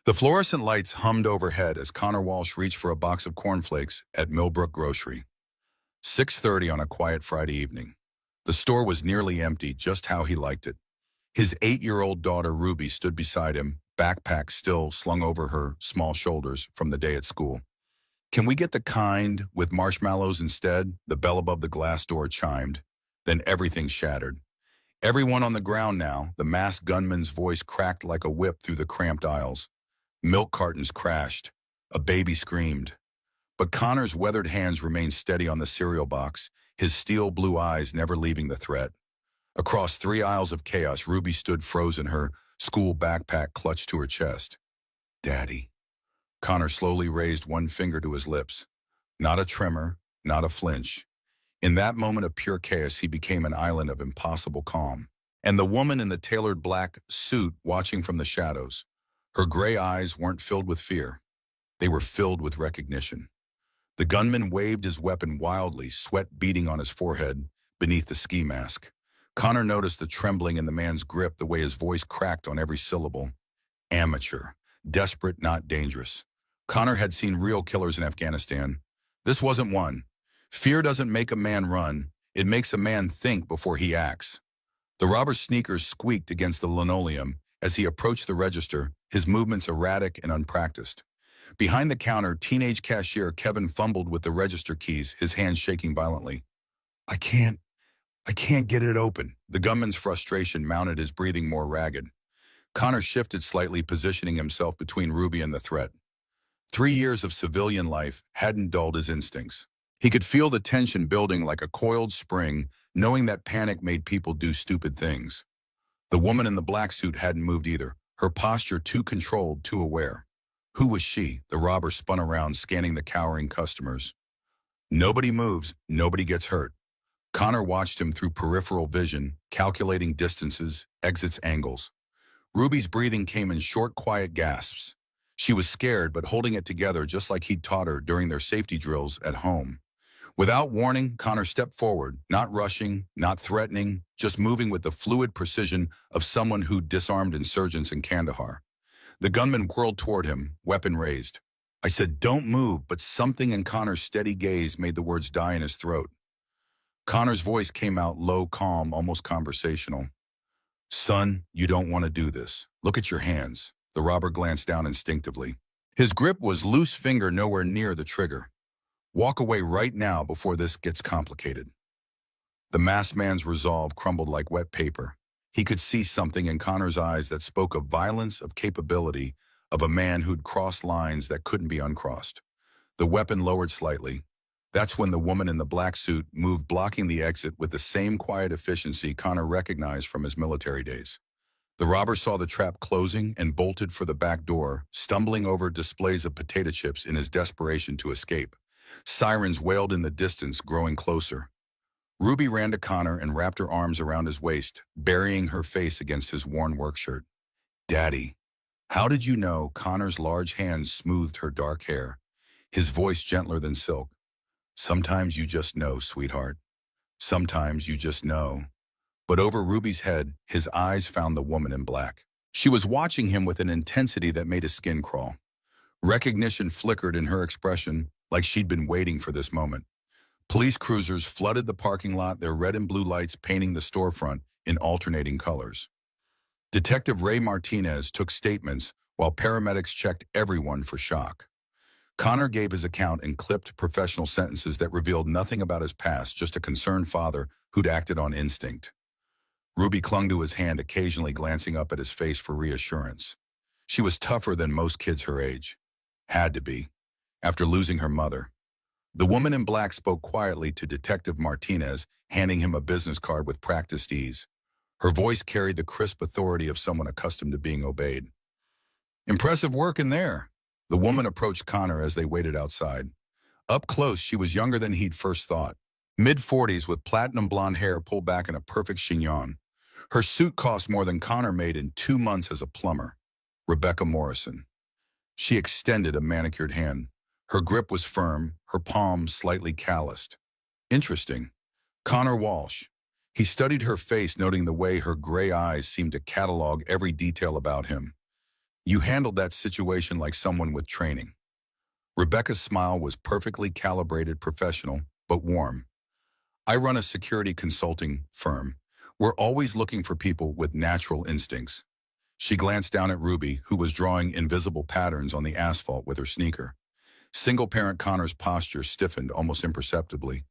The fluorescent lights hummed overhead as Connor Walsh reached for a box of cornflakes at Millbrook Grocery. 6:30 on a quiet Friday evening. The store was nearly empty, just how he liked it. His 8-year-old daughter Ruby stood beside him, backpack still slung over her small shoulders from the day at school. "Can we get the kind with marshmallows instead?" The bell above the glass door chimed. Then everything shattered. "Everyone on the ground now," the masked gunman's voice cracked like a whip through the cramped aisles. Milk cartons crashed. A baby screamed. But Connor's weathered hands remained steady on the cereal box, his steel blue eyes never leaving the threat. Across 3 aisles of chaos, Ruby stood frozen, her school backpack clutched to her chest. "Daddy." Connor slowly raised one finger to his lips. Not a tremor, not a flinch. In that moment of pure chaos, he became an island of impossible calm. And the woman in the tailored black suit watching from the shadows. Her gray eyes weren't filled with fear. They were filled with recognition. The gunman waved his weapon wildly, sweat beading on his forehead beneath the ski mask. Connor noticed the trembling in the man's grip, the way his voice cracked on every syllable. Amateur. Desperate, not dangerous. Connor had seen real killers in Afghanistan. This wasn't one. Fear doesn't make a man run. It makes a man think before he acts. The robber's sneakers squeaked against the linoleum as he approached the register, his movements erratic and unpracticed. Behind the counter, teenage cashier Kevin fumbled with the register keys, his hands shaking violently. I can't get it open." The gunman's frustration mounted, his breathing more ragged. Connor shifted slightly, positioning himself between Ruby and the threat. 3 years of civilian life hadn't dulled his instincts. He could feel the tension building like a coiled spring, knowing that panic made people do stupid things. The woman in the black suit hadn't moved either, her posture too controlled, too aware. Who was she? The robber spun around, scanning the cowering customers. Nobody moves, nobody gets hurt. Connor watched him through peripheral vision, calculating distances, exits, angles. Ruby's breathing came in short, quiet gasps. She was scared, but holding it together just like he'd taught her during their safety drills at home. Without warning, Connor stepped forward, not rushing, not threatening, just moving with the fluid precision of someone who'd disarmed insurgents in Kandahar. The gunman whirled toward him, weapon raised. I said, "Don't move," but something in Connor's steady gaze made the words die in his throat. Connor's voice came out low, calm, almost conversational. "Son, you don't want to do this. Look at your hands." The robber glanced down instinctively. His grip was loose, finger nowhere near the trigger. "Walk away right now before this gets complicated." The masked man's resolve crumbled like wet paper. He could see something in Connor's eyes that spoke of violence, of capability, of a man who'd crossed lines that couldn't be uncrossed. The weapon lowered slightly. That's when the woman in the black suit moved, blocking the exit with the same quiet efficiency Connor recognized from his military days. The robber saw the trap closing and bolted for the back door, stumbling over displays of potato chips in his desperation to escape. Sirens wailed in the distance, growing closer. Ruby ran to Connor and wrapped her arms around his waist, burying her face against his worn work shirt. "Daddy, how did you know?" Connor's large hands smoothed her dark hair, his voice gentler than silk. "Sometimes you just know, sweetheart. Sometimes you just know." But over Ruby's head, his eyes found the woman in black. She was watching him with an intensity that made his skin crawl. Recognition flickered in her expression, like she'd been waiting for this moment. Police cruisers flooded the parking lot, their red and blue lights painting the storefront in alternating colors. Detective Ray Martinez took statements while paramedics checked everyone for shock. Connor gave his account in clipped professional sentences that revealed nothing about his past, just a concerned father who'd acted on instinct. Ruby clung to his hand, occasionally glancing up at his face for reassurance. She was tougher than most kids her age. Had to be, after losing her mother. The woman in black spoke quietly to Detective Martinez, handing him a business card with practiced ease. Her voice carried the crisp authority of someone accustomed to being obeyed. "Impressive work in there." The woman approached Connor as they waited outside. Up close, she was younger than he'd first thought. Mid-40s with platinum blonde hair pulled back in a perfect chignon. Her suit cost more than Connor made in 2 months as a plumber. Rebecca Morrison. She extended a manicured hand. Her grip was firm, her palms slightly calloused. Interesting. Connor Walsh. He studied her face, noting the way her gray eyes seemed to catalog every detail about him. You handled that situation like someone with training. Rebecca's smile was perfectly calibrated, professional, but warm. I run a security consulting firm. We're always looking for people with natural instincts. She glanced down at Ruby, who was drawing invisible patterns on the asphalt with her sneaker. Single-parent Connor's posture stiffened almost imperceptibly.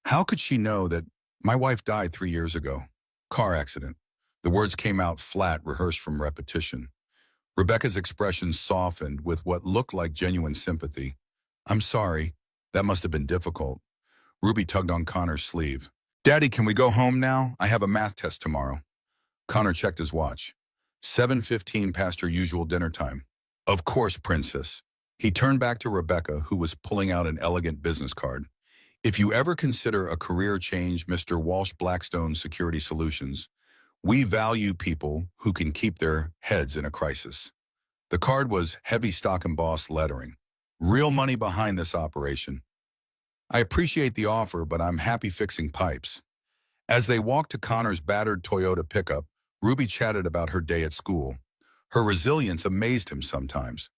How could she know that my wife died 3 years ago? Car accident. The words came out flat, rehearsed from repetition. Rebecca's expression softened with what looked like genuine sympathy. I'm sorry. That must have been difficult. Ruby tugged on Connor's sleeve. Daddy, can we go home now? I have a math test tomorrow. Connor checked his watch. 7:15 past her usual dinner time. Of course, princess. He turned back to Rebecca, who was pulling out an elegant business card. If you ever consider a career change, Mr. Walsh Blackstone Security Solutions, we value people who can keep their heads in a crisis. The card was heavy stock embossed lettering. Real money behind this operation. I appreciate the offer, but I'm happy fixing pipes. As they walked to Connor's battered Toyota pickup, Ruby chatted about her day at school. Her resilience amazed him sometimes.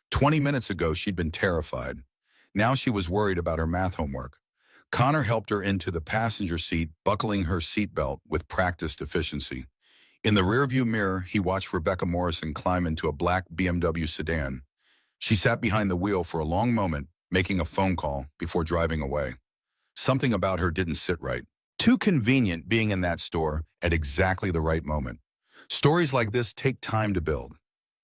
20 minutes ago, she'd been terrified. Now she was worried about her math homework. Connor helped her into the passenger seat, buckling her seatbelt with practiced efficiency. In the rearview mirror, he watched Rebecca Morrison climb into a black BMW sedan. She sat behind the wheel for a long moment, making a phone call before driving away. Something about her didn't sit right. Too convenient being in that store at exactly the right moment. Stories like this take time to build.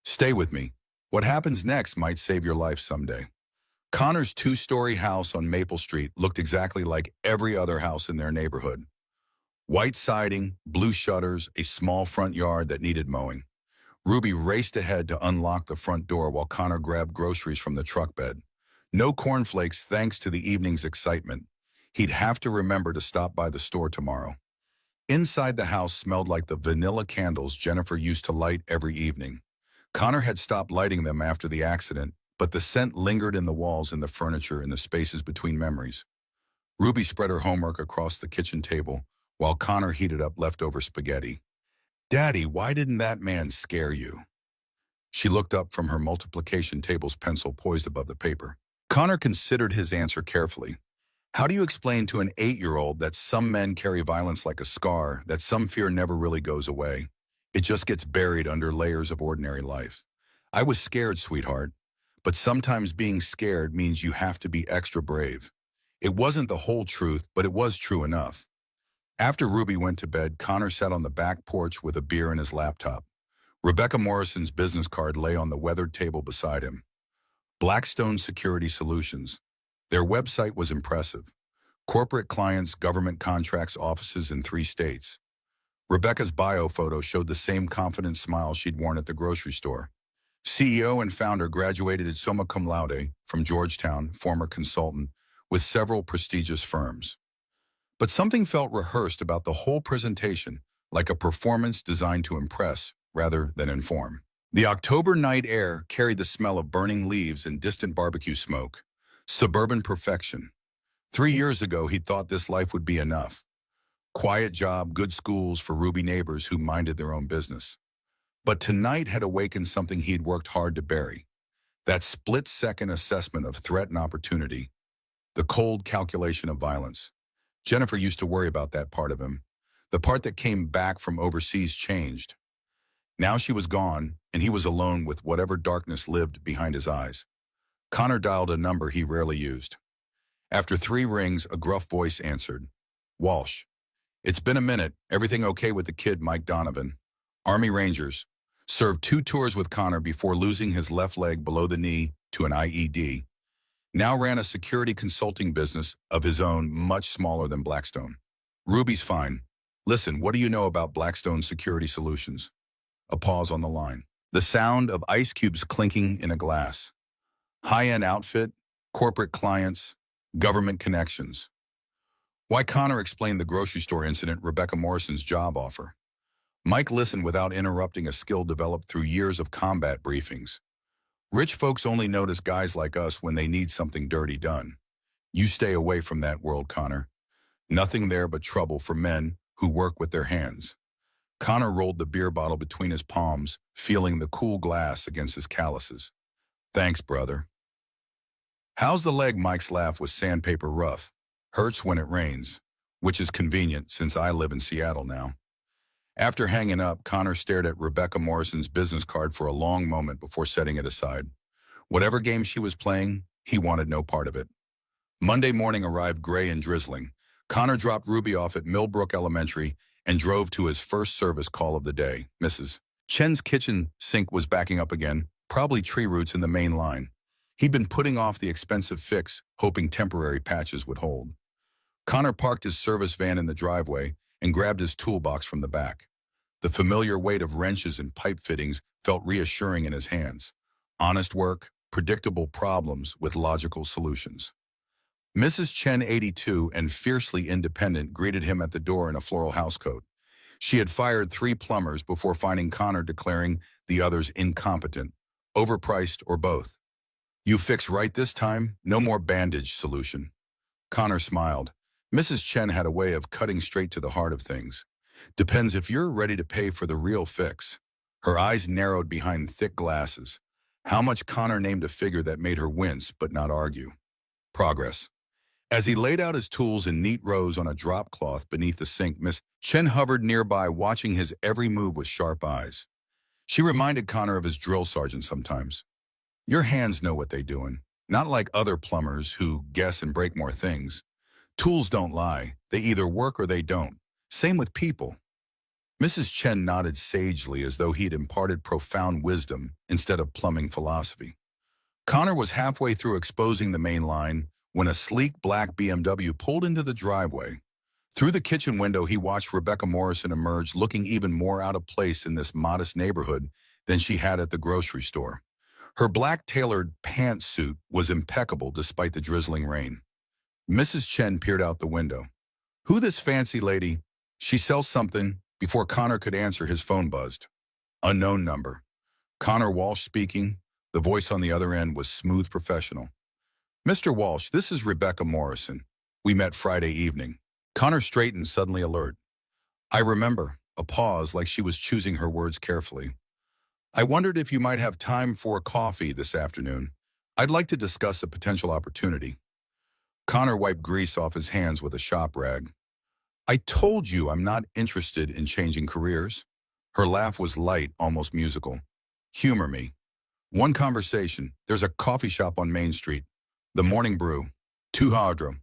Stay with me. What happens next might save your life someday. Connor's two-story house on Maple Street looked exactly like every other house in their neighborhood. White siding, blue shutters, a small front yard that needed mowing. Ruby raced ahead to unlock the front door while Connor grabbed groceries from the truck bed. No cornflakes thanks to the evening's excitement. He'd have to remember to stop by the store tomorrow. Inside the house smelled like the vanilla candles Jennifer used to light every evening. Connor had stopped lighting them after the accident, but the scent lingered in the walls and the furniture in the spaces between memories. Ruby spread her homework across the kitchen table while Connor heated up leftover spaghetti. Daddy, why didn't that man scare you? She looked up from her multiplication table's pencil poised above the paper. Connor considered his answer carefully. How do you explain to an 8-year-old that some men carry violence like a scar, that some fear never really goes away? It just gets buried under layers of ordinary life. I was scared, sweetheart. But sometimes being scared means you have to be extra brave. It wasn't the whole truth, but it was true enough. After Ruby went to bed, Connor sat on the back porch with a beer in his laptop. Rebecca Morrison's business card lay on the weathered table beside him. Blackstone Security Solutions. Their website was impressive. Corporate clients, government contracts, offices in 3 states. Rebecca's bio photo showed the same confident smile she'd worn at the grocery store. CEO and founder, graduated summa cum laude from Georgetown, former consultant with several prestigious firms. But something felt rehearsed about the whole presentation, like a performance designed to impress rather than inform. The October night air carried the smell of burning leaves and distant barbecue smoke. Suburban perfection. 3 years ago, he thought this life would be enough. Quiet job, good schools for Ruby neighbors who minded their own business. But tonight had awakened something he'd worked hard to bury. That split-second assessment of threat and opportunity. The cold calculation of violence. Jennifer used to worry about that part of him. The part that came back from overseas changed. Now she was gone, and he was alone with whatever darkness lived behind his eyes. Connor dialed a number he rarely used. After 3 rings, a gruff voice answered. Walsh. It's been a minute. Everything okay with the kid, Mike Donovan? Army Rangers. Served 2 tours with Connor before losing his left leg below the knee to an IED. Now ran a security consulting business of his own, much smaller than Blackstone. Ruby's fine. Listen, what do you know about Blackstone Security Solutions? A pause on the line. The sound of ice cubes clinking in a glass. High-end outfit, corporate clients, government connections. Why Connor explained the grocery store incident, Rebecca Morrison's job offer. Mike listened without interrupting, a skill developed through years of combat briefings. Rich folks only notice guys like us when they need something dirty done. You stay away from that world, Connor. Nothing there but trouble for men who work with their hands. Connor rolled the beer bottle between his palms, feeling the cool glass against his calluses. Thanks, brother. How's the leg? Mike's laugh was sandpaper rough. Hurts when it rains, which is convenient since I live in Seattle now. After hanging up, Connor stared at Rebecca Morrison's business card for a long moment before setting it aside. Whatever game she was playing, he wanted no part of it. Monday morning arrived gray and drizzling. Connor dropped Ruby off at Millbrook Elementary and drove to his first service call of the day. Mrs. Chen's kitchen sink was backing up again, probably tree roots in the main line. He'd been putting off the expensive fix, hoping temporary patches would hold. Connor parked his service van in the driveway and grabbed his toolbox from the back. The familiar weight of wrenches and pipe fittings felt reassuring in his hands. Honest work, predictable problems with logical solutions. Mrs. Chen, 82 and fiercely independent, greeted him at the door in a floral housecoat. She had fired 3 plumbers before finding Connor, declaring the others incompetent, overpriced, or both. You fix right this time? No more bandage solution. Connor smiled. Mrs. Chen had a way of cutting straight to the heart of things. Depends if you're ready to pay for the real fix. Her eyes narrowed behind thick glasses. How much? Connor named a figure that made her wince but not argue. Progress. As he laid out his tools in neat rows on a drop cloth beneath the sink, Miss Chen hovered nearby, watching his every move with sharp eyes. She reminded Connor of his drill sergeant sometimes. Your hands know what they're doing, not like other plumbers who guess and break more things. Tools don't lie. They either work or they don't. Same with people. Mrs. Chen nodded sagely as though he'd imparted profound wisdom instead of plumbing philosophy. Connor was halfway through exposing the main line when a sleek black BMW pulled into the driveway. Through the kitchen window, he watched Rebecca Morrison emerge, looking even more out of place in this modest neighborhood than she had at the grocery store. Her black tailored pantsuit was impeccable despite the drizzling rain. Mrs. Chen peered out the window. Who this fancy lady? She sells something. Before Connor could answer, his phone buzzed. Unknown number. Connor Walsh speaking. The voice on the other end was smooth professional. Mr. Walsh, this is Rebecca Morrison. We met Friday evening. Connor straightened, suddenly alert. I remember. A pause, like she was choosing her words carefully. I wondered if you might have time for a coffee this afternoon. I'd like to discuss a potential opportunity. Connor wiped grease off his hands with a shop rag. I told you I'm not interested in changing careers. Her laugh was light, almost musical. Humor me. One conversation. There's a coffee shop on Main Street. The Morning Brew. 2 Hardrum.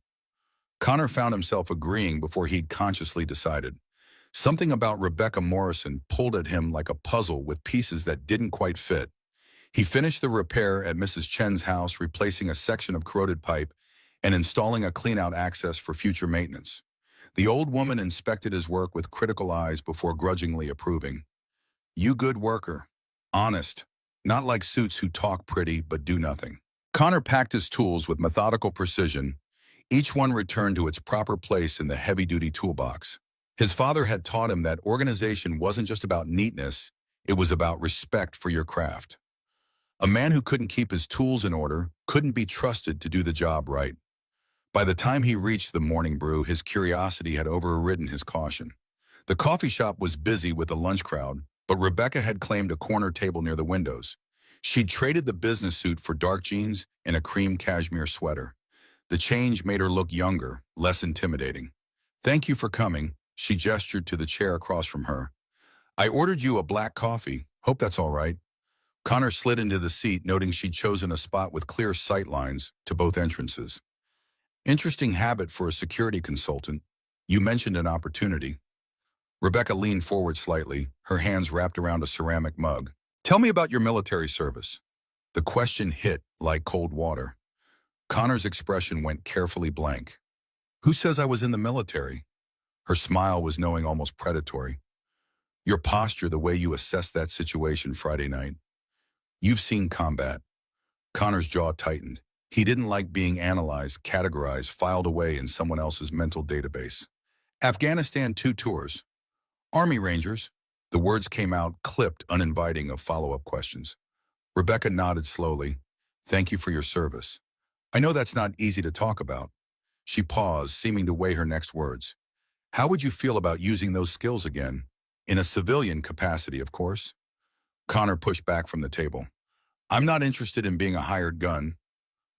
Connor found himself agreeing before he'd consciously decided. Something about Rebecca Morrison pulled at him like a puzzle with pieces that didn't quite fit. He finished the repair at Mrs. Chen's house, replacing a section of corroded pipe and installing a clean-out access for future maintenance. The old woman inspected his work with critical eyes before grudgingly approving. You good worker. Honest. Not like suits who talk pretty but do nothing. Connor packed his tools with methodical precision, each one returned to its proper place in the heavy-duty toolbox. His father had taught him that organization wasn't just about neatness, it was about respect for your craft. A man who couldn't keep his tools in order couldn't be trusted to do the job right. By the time he reached the Morning Brew, his curiosity had overridden his caution. The coffee shop was busy with the lunch crowd, but Rebecca had claimed a corner table near the windows. She'd traded the business suit for dark jeans and a cream cashmere sweater. The change made her look younger, less intimidating. Thank you for coming, she gestured to the chair across from her. I ordered you a black coffee. Hope that's all right. Connor slid into the seat, noting she'd chosen a spot with clear sight lines to both entrances. Interesting habit for a security consultant. You mentioned an opportunity. Rebecca leaned forward slightly, her hands wrapped around a ceramic mug. Tell me about your military service. The question hit like cold water. Connor's expression went carefully blank. Who says I was in the military? Her smile was knowing, almost predatory. Your posture, the way you assessed that situation Friday night. You've seen combat. Connor's jaw tightened. He didn't like being analyzed, categorized, filed away in someone else's mental database. Afghanistan 2 tours. Army Rangers. The words came out clipped, uninviting of follow-up questions. Rebecca nodded slowly. Thank you for your service. I know that's not easy to talk about. She paused, seeming to weigh her next words. How would you feel about using those skills again? In a civilian capacity, of course. Connor pushed back from the table. I'm not interested in being a hired gun.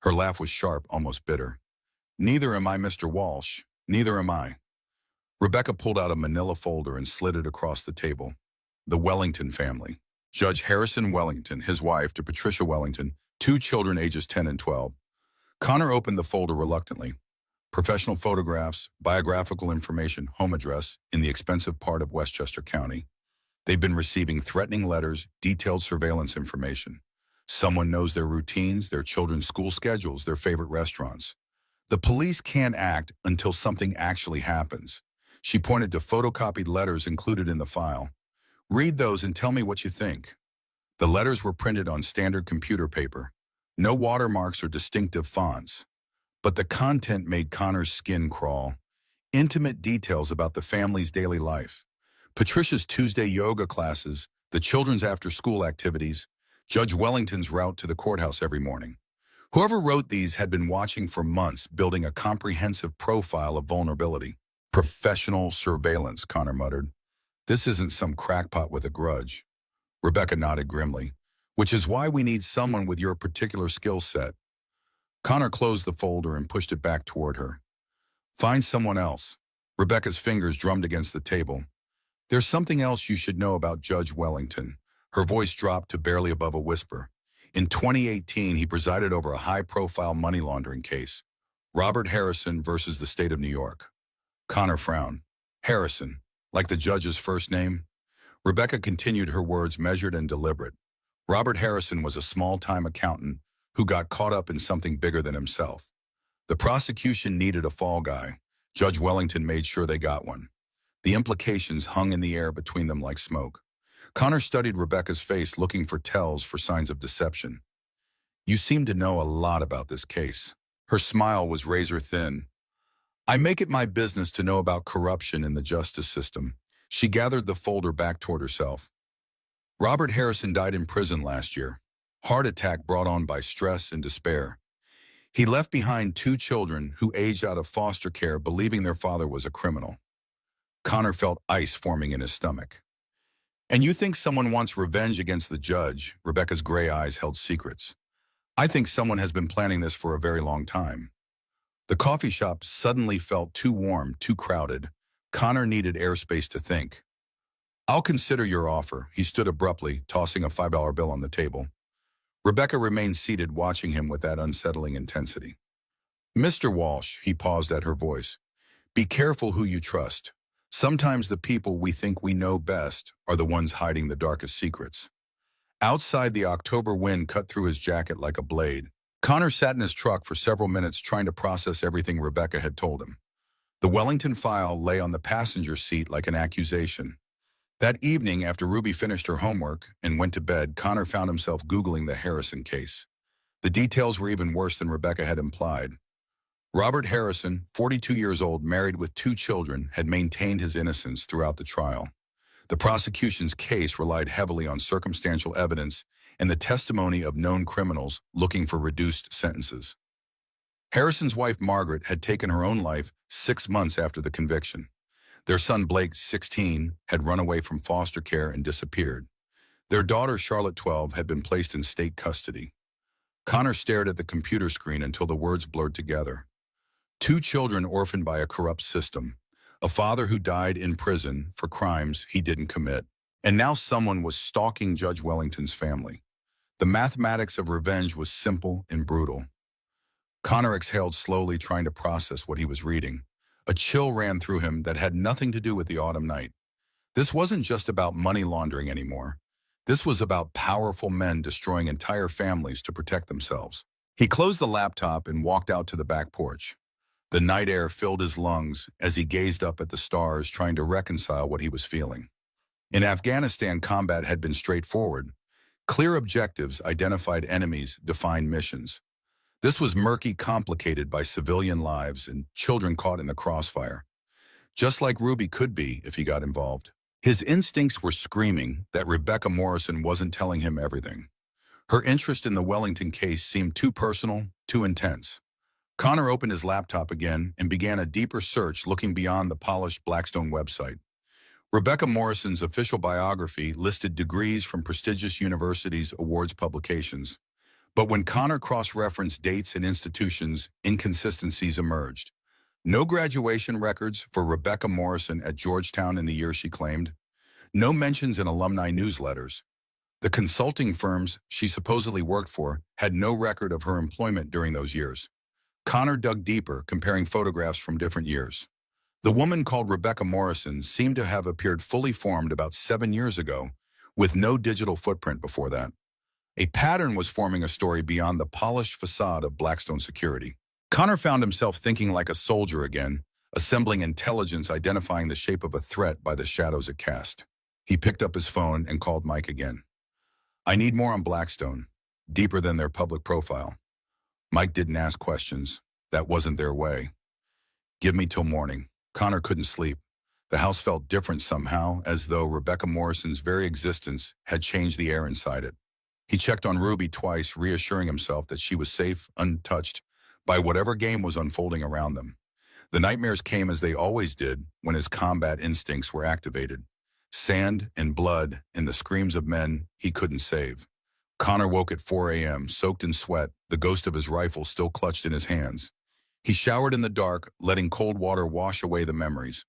Her laugh was sharp, almost bitter. Neither am I, Mr. Walsh. Neither am I. Rebecca pulled out a manila folder and slid it across the table. The Wellington family. Judge Harrison Wellington, his wife, to Patricia Wellington, 2 children ages 10 and 12. Connor opened the folder reluctantly. Professional photographs, biographical information, home address in the expensive part of Westchester County. They've been receiving threatening letters, detailed surveillance information. Someone knows their routines, their children's school schedules, their favorite restaurants. The police can't act until something actually happens. She pointed to photocopied letters included in the file. Read those and tell me what you think. The letters were printed on standard computer paper. No watermarks or distinctive fonts. But the content made Connor's skin crawl. Intimate details about the family's daily life. Patricia's Tuesday yoga classes, the children's after-school activities, Judge Wellington's route to the courthouse every morning. Whoever wrote these had been watching for months, building a comprehensive profile of vulnerability. Professional surveillance, Connor muttered. This isn't some crackpot with a grudge. Rebecca nodded grimly. Which is why we need someone with your particular skill set. Connor closed the folder and pushed it back toward her. Find someone else. Rebecca's fingers drummed against the table. There's something else you should know about Judge Wellington. Her voice dropped to barely above a whisper. In 2018, he presided over a high-profile money laundering case. Robert Harrison versus the state of New York. Connor frowned. Harrison, like the judge's first name? Rebecca continued, her words measured and deliberate. Robert Harrison was a small-time accountant who got caught up in something bigger than himself. The prosecution needed a fall guy. Judge Wellington made sure they got one. The implications hung in the air between them like smoke. Connor studied Rebecca's face, looking for tells for signs of deception. You seem to know a lot about this case. Her smile was razor thin. I make it my business to know about corruption in the justice system. She gathered the folder back toward herself. Robert Harrison died in prison last year. Heart attack brought on by stress and despair. He left behind 2 children who aged out of foster care, believing their father was a criminal. Connor felt ice forming in his stomach. And you think someone wants revenge against the judge? Rebecca's gray eyes held secrets. I think someone has been planning this for a very long time. The coffee shop suddenly felt too warm, too crowded. Connor needed airspace to think. I'll consider your offer. He stood abruptly, tossing a $5 bill on the table. Rebecca remained seated, watching him with that unsettling intensity. Mr. Walsh, he paused at her voice. Be careful who you trust. Sometimes the people we think we know best are the ones hiding the darkest secrets. Outside, the October wind cut through his jacket like a blade. Connor sat in his truck for several minutes trying to process everything Rebecca had told him. The Wellington file lay on the passenger seat like an accusation. That evening, after Ruby finished her homework and went to bed, Connor found himself Googling the Harrison case. The details were even worse than Rebecca had implied. Robert Harrison, 42 years old, married with 2 children, had maintained his innocence throughout the trial. The prosecution's case relied heavily on circumstantial evidence and the testimony of known criminals looking for reduced sentences. Harrison's wife, Margaret, had taken her own life 6 months after the conviction. Their son, Blake, 16, had run away from foster care and disappeared. Their daughter, Charlotte, 12, had been placed in state custody. Connor stared at the computer screen until the words blurred together. 2 children orphaned by a corrupt system. A father who died in prison for crimes he didn't commit. And now someone was stalking Judge Wellington's family. The mathematics of revenge was simple and brutal. Connor exhaled slowly, trying to process what he was reading. A chill ran through him that had nothing to do with the autumn night. This wasn't just about money laundering anymore. This was about powerful men destroying entire families to protect themselves. He closed the laptop and walked out to the back porch. The night air filled his lungs as he gazed up at the stars, trying to reconcile what he was feeling. In Afghanistan, combat had been straightforward. Clear objectives, identified enemies, defined missions. This was murky, complicated by civilian lives and children caught in the crossfire. Just like Ruby could be if he got involved. His instincts were screaming that Rebecca Morrison wasn't telling him everything. Her interest in the Wellington case seemed too personal, too intense. Connor opened his laptop again and began a deeper search, looking beyond the polished Blackstone website. Rebecca Morrison's official biography listed degrees from prestigious universities' awards publications. But when Connor cross-referenced dates and institutions, inconsistencies emerged. No graduation records for Rebecca Morrison at Georgetown in the year she claimed. No mentions in alumni newsletters. The consulting firms she supposedly worked for had no record of her employment during those years. Connor dug deeper, comparing photographs from different years. The woman called Rebecca Morrison seemed to have appeared fully formed about 7 years ago, with no digital footprint before that. A pattern was forming a story beyond the polished facade of Blackstone Security. Connor found himself thinking like a soldier again, assembling intelligence identifying the shape of a threat by the shadows it cast. He picked up his phone and called Mike again. "I need more on Blackstone, deeper than their public profile." Mike didn't ask questions. That wasn't their way. "Give me till morning." Connor couldn't sleep. The house felt different somehow, as though Rebecca Morrison's very existence had changed the air inside it. He checked on Ruby twice, reassuring himself that she was safe, untouched, by whatever game was unfolding around them. The nightmares came as they always did when his combat instincts were activated. Sand and blood and the screams of men he couldn't save. Connor woke at 4 a.m., soaked in sweat, the ghost of his rifle still clutched in his hands. He showered in the dark, letting cold water wash away the memories.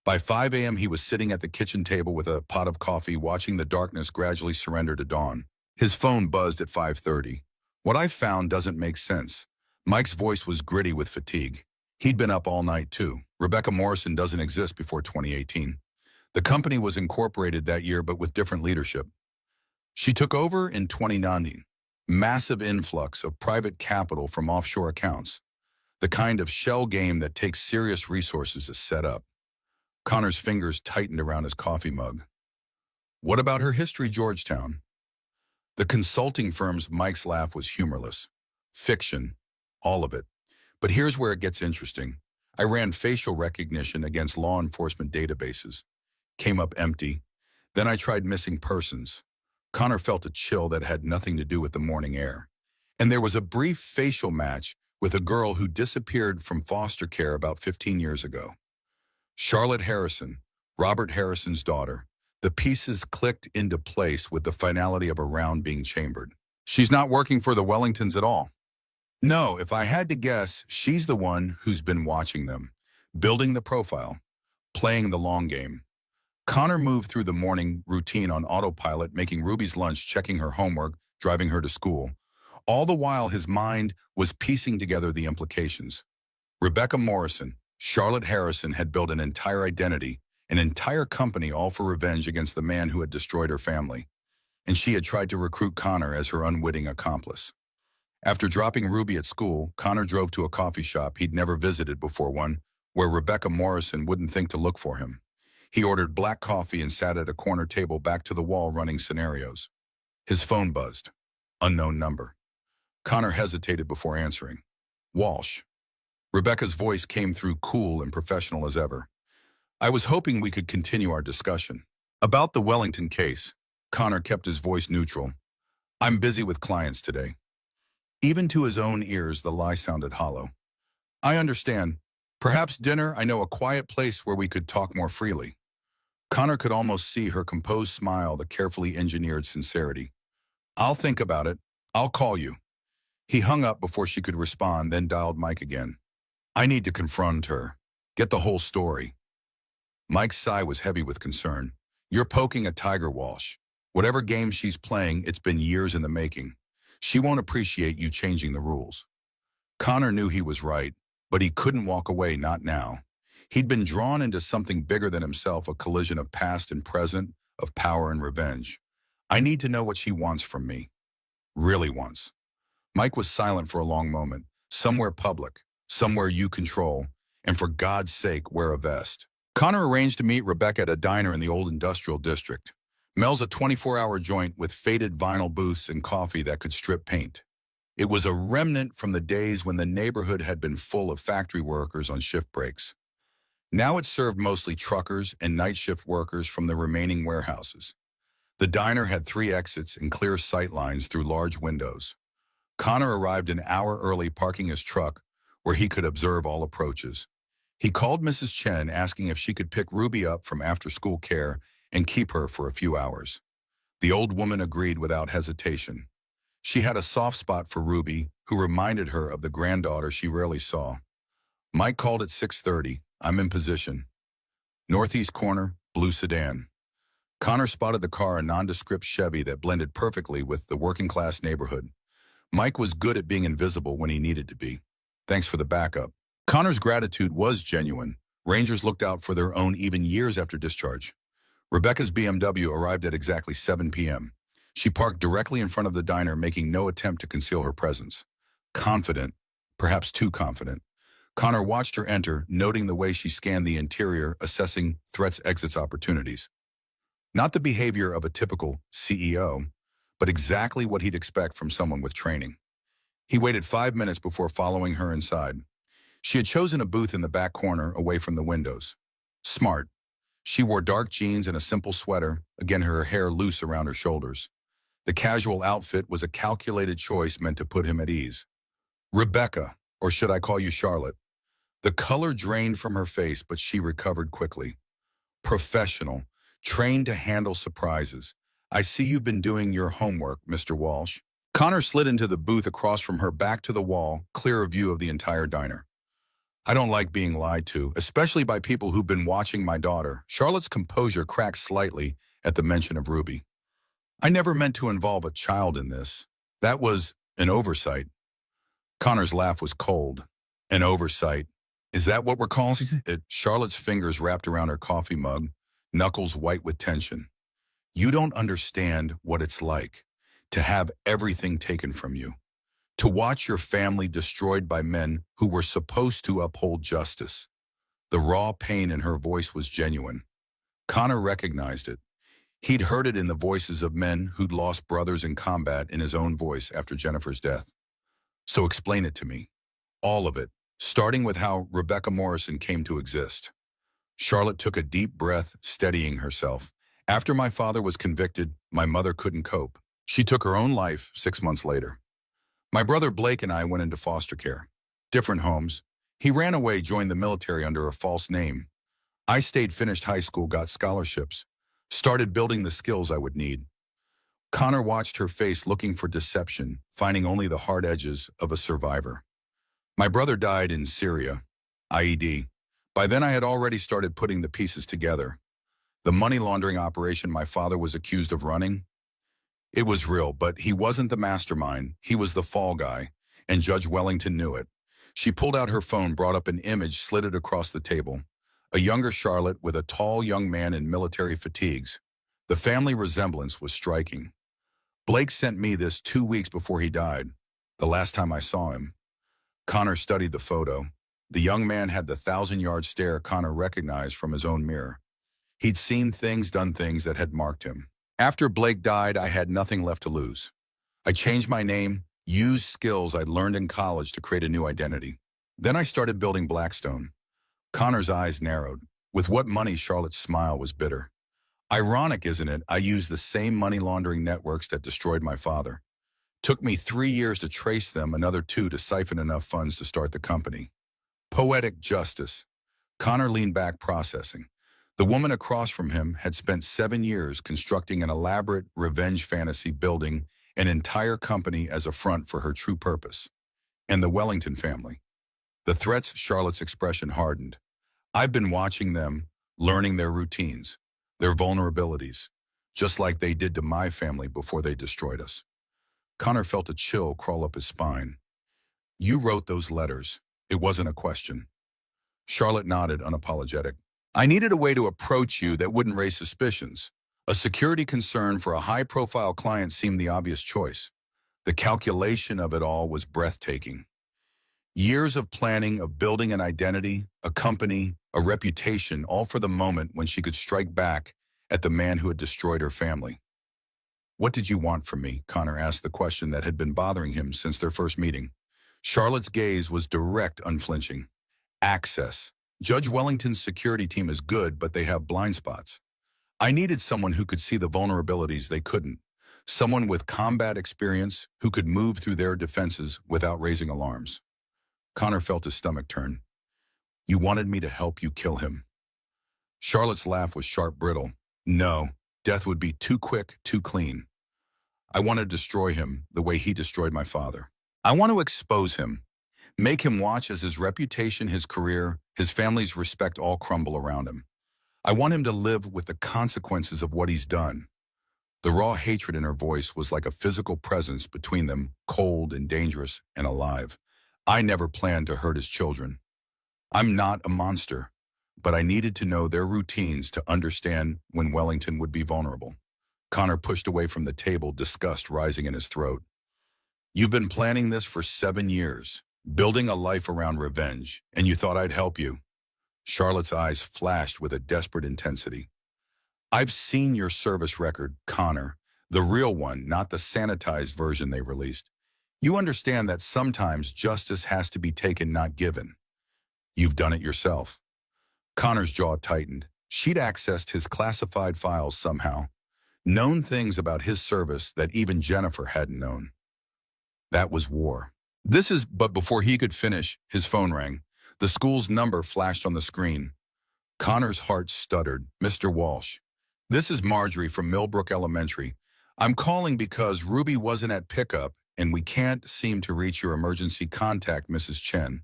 By 5 a.m., he was sitting at the kitchen table with a pot of coffee, watching the darkness gradually surrender to dawn. His phone buzzed at 5:30. "What I found doesn't make sense." Mike's voice was gritty with fatigue. He'd been up all night, too. Rebecca Morrison doesn't exist before 2018. The company was incorporated that year, but with different leadership. She took over in 2019. Massive influx of private capital from offshore accounts. The kind of shell game that takes serious resources to set up. Connor's fingers tightened around his coffee mug. What about her history, Georgetown? The consulting firm's Mike's laugh was humorless. Fiction. All of it. But here's where it gets interesting. I ran facial recognition against law enforcement databases. Came up empty. Then I tried missing persons. Connor felt a chill that had nothing to do with the morning air. And there was a brief facial match with a girl who disappeared from foster care about 15 years ago. Charlotte Harrison, Robert Harrison's daughter. The pieces clicked into place with the finality of a round being chambered. She's not working for the Wellingtons at all. No, if I had to guess, she's the one who's been watching them, building the profile, playing the long game. Connor moved through the morning routine on autopilot, making Ruby's lunch, checking her homework, driving her to school. All the while, his mind was piecing together the implications. Rebecca Morrison, Charlotte Harrison had built an entire identity, an entire company, all for revenge against the man who had destroyed her family. And she had tried to recruit Connor as her unwitting accomplice. After dropping Ruby at school, Connor drove to a coffee shop he'd never visited before, one where Rebecca Morrison wouldn't think to look for him. He ordered black coffee and sat at a corner table, back to the wall, running scenarios. His phone buzzed. Unknown number. Connor hesitated before answering. Walsh. Rebecca's voice came through, cool and professional as ever. "I was hoping we could continue our discussion. About the Wellington case." Connor kept his voice neutral. "I'm busy with clients today." Even to his own ears, the lie sounded hollow. "I understand. Perhaps dinner. I know a quiet place where we could talk more freely." Connor could almost see her composed smile, the carefully engineered sincerity. "I'll think about it. I'll call you." He hung up before she could respond, then dialed Mike again. "I need to confront her. Get the whole story." Mike's sigh was heavy with concern. "You're poking a tiger, Walsh. Whatever game she's playing, it's been years in the making. She won't appreciate you changing the rules." Connor knew he was right, but he couldn't walk away, not now. He'd been drawn into something bigger than himself, a collision of past and present, of power and revenge. "I need to know what she wants from me. Really wants." Mike was silent for a long moment. "Somewhere public, somewhere you control, and for God's sake, wear a vest." Connor arranged to meet Rebecca at a diner in the old industrial district. Mel's a 24-hour joint with faded vinyl booths and coffee that could strip paint. It was a remnant from the days when the neighborhood had been full of factory workers on shift breaks. Now it served mostly truckers and night shift workers from the remaining warehouses. The diner had 3 exits and clear sight lines through large windows. Connor arrived an hour early, parking his truck where he could observe all approaches. He called Mrs. Chen asking if she could pick Ruby up from after-school care and keep her for a few hours. The old woman agreed without hesitation. She had a soft spot for Ruby, who reminded her of the granddaughter she rarely saw. Mike called at 6:30. I'm in position. Northeast corner, blue sedan. Connor spotted the car, a nondescript Chevy that blended perfectly with the working-class neighborhood. Mike was good at being invisible when he needed to be. Thanks for the backup. Connor's gratitude was genuine. Rangers looked out for their own even years after discharge. Rebecca's BMW arrived at exactly 7 p.m. She parked directly in front of the diner, making no attempt to conceal her presence. Confident, perhaps too confident. Connor watched her enter, noting the way she scanned the interior, assessing threats, exits, opportunities. Not the behavior of a typical CEO, but exactly what he'd expect from someone with training. He waited 5 minutes before following her inside. She had chosen a booth in the back corner, away from the windows. Smart. She wore dark jeans and a simple sweater, again her hair loose around her shoulders. The casual outfit was a calculated choice meant to put him at ease. Rebecca, or should I call you Charlotte? The color drained from her face, but she recovered quickly. Professional, trained to handle surprises. I see you've been doing your homework, Mr. Walsh. Connor slid into the booth across from her, back to the wall, clear of view of the entire diner. I don't like being lied to, especially by people who've been watching my daughter. Charlotte's composure cracked slightly at the mention of Ruby. I never meant to involve a child in this. That was an oversight. Connor's laugh was cold. An oversight. Is that what we're calling it? Charlotte's fingers wrapped around her coffee mug, knuckles white with tension. You don't understand what it's like to have everything taken from you, to watch your family destroyed by men who were supposed to uphold justice. The raw pain in her voice was genuine. Connor recognized it. He'd heard it in the voices of men who'd lost brothers in combat, in his own voice after Jennifer's death. So explain it to me. All of it, starting with how Rebecca Morrison came to exist. Charlotte took a deep breath, steadying herself. After my father was convicted, my mother couldn't cope. She took her own life 6 months later. My brother Blake and I went into foster care. Different homes. He ran away, joined the military under a false name. I stayed, finished high school, got scholarships, started building the skills I would need. Connor watched her face, looking for deception, finding only the hard edges of a survivor. My brother died in Syria, IED. By then I had already started putting the pieces together. The money laundering operation my father was accused of running, it was real, but he wasn't the mastermind. He was the fall guy, and Judge Wellington knew it. She pulled out her phone, brought up an image, slid it across the table. A younger Charlotte with a tall young man in military fatigues. The family resemblance was striking. Blake sent me this 2 weeks before he died, the last time I saw him. Connor studied the photo. The young man had the 1,000-yard stare Connor recognized from his own mirror. He'd seen things, done things that had marked him. After Blake died, I had nothing left to lose. I changed my name, used skills I'd learned in college to create a new identity. Then I started building Blackstone. Connor's eyes narrowed. With what money? Charlotte's smile was bitter. Ironic, isn't it? I used the same money laundering networks that destroyed my father. Took me 3 years to trace them, another 2 to siphon enough funds to start the company. Poetic justice. Connor leaned back, processing. The woman across from him had spent 7 years constructing an elaborate revenge fantasy, building an entire company as a front for her true purpose. And the Wellington family. The threats. Charlotte's expression hardened. I've been watching them, learning their routines, their vulnerabilities, just like they did to my family before they destroyed us. Connor felt a chill crawl up his spine. You wrote those letters. It wasn't a question. Charlotte nodded, unapologetic. I needed a way to approach you that wouldn't raise suspicions. A security concern for a high-profile client seemed the obvious choice. The calculation of it all was breathtaking. Years of planning, of building an identity, a company, a reputation, all for the moment when she could strike back at the man who had destroyed her family. What did you want from me? Connor asked the question that had been bothering him since their first meeting. Charlotte's gaze was direct, unflinching. Access. Judge Wellington's security team is good, but they have blind spots. I needed someone who could see the vulnerabilities they couldn't. Someone with combat experience who could move through their defenses without raising alarms. Connor felt his stomach turn. You wanted me to help you kill him. Charlotte's laugh was sharp, brittle. No, death would be too quick, too clean. I want to destroy him the way he destroyed my father. I want to expose him, make him watch as his reputation, his career, his family's respect all crumble around him. I want him to live with the consequences of what he's done. The raw hatred in her voice was like a physical presence between them, cold and dangerous and alive. I never planned to hurt his children. I'm not a monster, but I needed to know their routines to understand when Wellington would be vulnerable. Connor pushed away from the table, disgust rising in his throat. You've been planning this for 7 years, building a life around revenge, and you thought I'd help you. Charlotte's eyes flashed with a desperate intensity. I've seen your service record, Connor, the real one, not the sanitized version they released. You understand that sometimes justice has to be taken, not given. You've done it yourself. Connor's jaw tightened. She'd accessed his classified files somehow, known things about his service that even Jennifer hadn't known. That was war. But before he could finish, his phone rang. The school's number flashed on the screen. Connor's heart stuttered. Mr. Walsh. This is Marjorie from Millbrook Elementary. I'm calling because Ruby wasn't at pickup and we can't seem to reach your emergency contact, Mrs. Chen.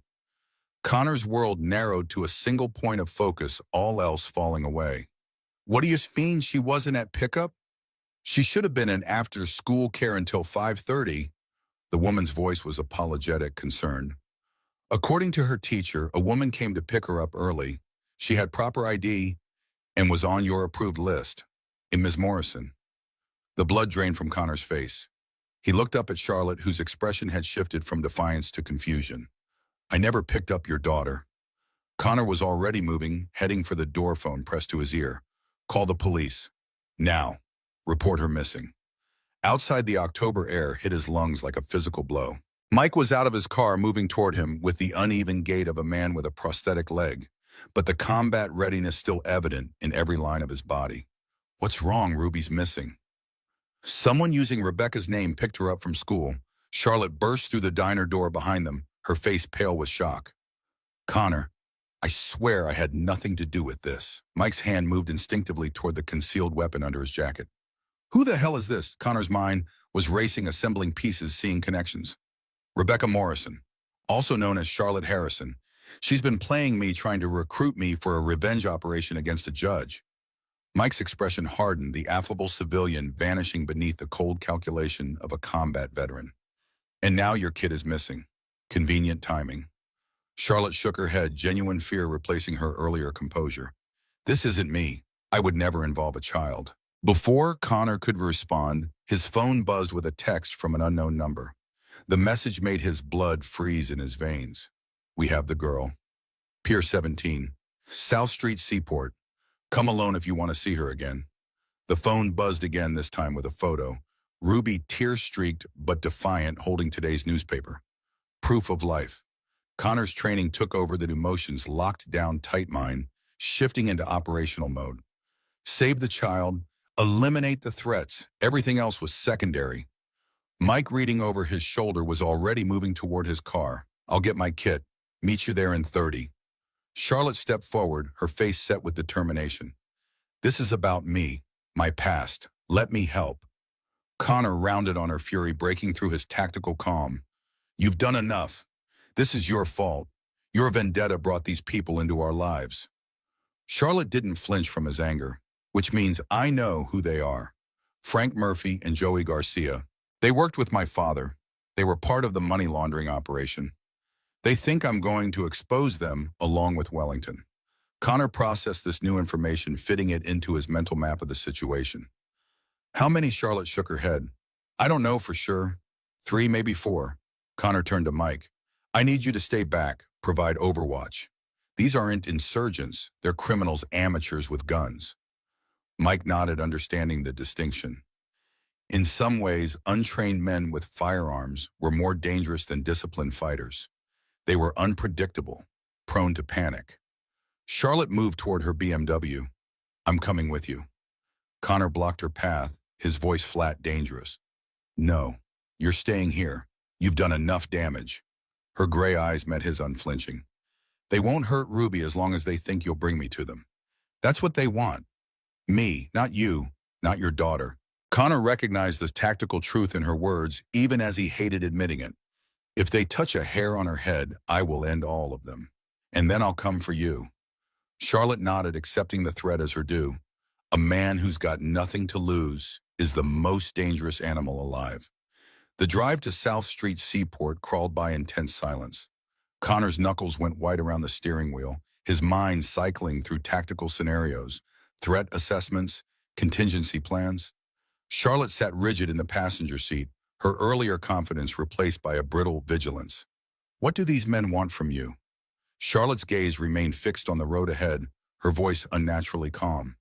Connor's world narrowed to a single point of focus, all else falling away. What do you mean she wasn't at pickup? She should have been in after-school care until 5:30. The woman's voice was apologetic, concerned. According to her teacher, a woman came to pick her up early. She had proper ID and was on your approved list. In Ms. Morrison. The blood drained from Connor's face. He looked up at Charlotte, whose expression had shifted from defiance to confusion. I never picked up your daughter. Connor was already moving, heading for the door, phone pressed to his ear. Call the police. Now. Report her missing. Outside, the October air hit his lungs like a physical blow. Mike was out of his car, moving toward him with the uneven gait of a man with a prosthetic leg, but the combat readiness still evident in every line of his body. What's wrong? Ruby's missing. Someone using Rebecca's name picked her up from school. Charlotte burst through the diner door behind them, her face pale with shock. Connor, I swear I had nothing to do with this. Mike's hand moved instinctively toward the concealed weapon under his jacket. Who the hell is this? Connor's mind was racing, assembling pieces, seeing connections. Rebecca Morrison, also known as Charlotte Harrison. She's been playing me, trying to recruit me for a revenge operation against a judge. Mike's expression hardened, the affable civilian vanishing beneath the cold calculation of a combat veteran. And now your kid is missing. Convenient timing. Charlotte shook her head, genuine fear replacing her earlier composure. This isn't me. I would never involve a child. Before Connor could respond, his phone buzzed with a text from an unknown number. The message made his blood freeze in his veins. We have the girl. Pier 17. South Street Seaport. Come alone if you want to see her again. The phone buzzed again, this time with a photo. Ruby, tear-streaked but defiant, holding today's newspaper. Proof of life. Connor's training took over, the emotions locked down tight mind, shifting into operational mode. Save the child, eliminate the threats, everything else was secondary. Mike, reading over his shoulder, was already moving toward his car. I'll get my kit. Meet you there in 30. Charlotte stepped forward, her face set with determination. This is about me, my past. Let me help. Connor rounded on her fury, breaking through his tactical calm. You've done enough. This is your fault. Your vendetta brought these people into our lives. Charlotte didn't flinch from his anger, which means I know who they are. Frank Murphy and Joey Garcia. They worked with my father. They were part of the money laundering operation. They think I'm going to expose them along with Wellington. Connor processed this new information, fitting it into his mental map of the situation. How many? Charlotte shook her head. I don't know for sure. 3, maybe 4. Connor turned to Mike. I need you to stay back, provide overwatch. These aren't insurgents. They're criminals, amateurs with guns. Mike nodded, understanding the distinction. In some ways, untrained men with firearms were more dangerous than disciplined fighters. They were unpredictable, prone to panic. Charlotte moved toward her BMW. I'm coming with you. Connor blocked her path, his voice flat, dangerous. No, you're staying here. You've done enough damage. Her gray eyes met his, unflinching. They won't hurt Ruby as long as they think you'll bring me to them. That's what they want. Me, not you, not your daughter. Connor recognized this tactical truth in her words, even as he hated admitting it. If they touch a hair on her head, I will end all of them. And then I'll come for you. Charlotte nodded, accepting the threat as her due. A man who's got nothing to lose is the most dangerous animal alive. The drive to South Street Seaport crawled by in tense silence. Connor's knuckles went white around the steering wheel, his mind cycling through tactical scenarios, threat assessments, contingency plans. Charlotte sat rigid in the passenger seat, her earlier confidence replaced by a brittle vigilance. What do these men want from you? Charlotte's gaze remained fixed on the road ahead, her voice unnaturally calm.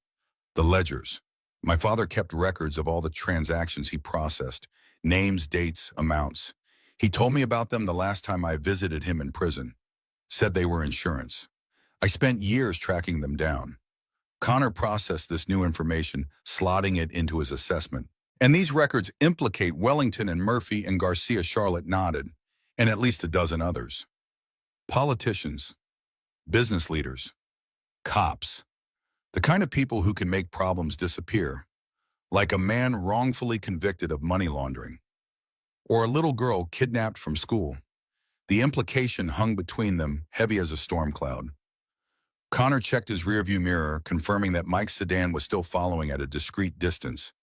The ledgers. My father kept records of all the transactions he processed, names, dates, amounts. He told me about them the last time I visited him in prison. Said they were insurance. I spent years tracking them down. Connor processed this new information, slotting it into his assessment. And these records implicate Wellington and Murphy and Garcia. Charlotte nodded, and at least a dozen others. Politicians, business leaders, cops, the kind of people who can make problems disappear, like a man wrongfully convicted of money laundering, or a little girl kidnapped from school. The implication hung between them, heavy as a storm cloud. Connor checked his rearview mirror, confirming that Mike's sedan was still following at a discreet distance.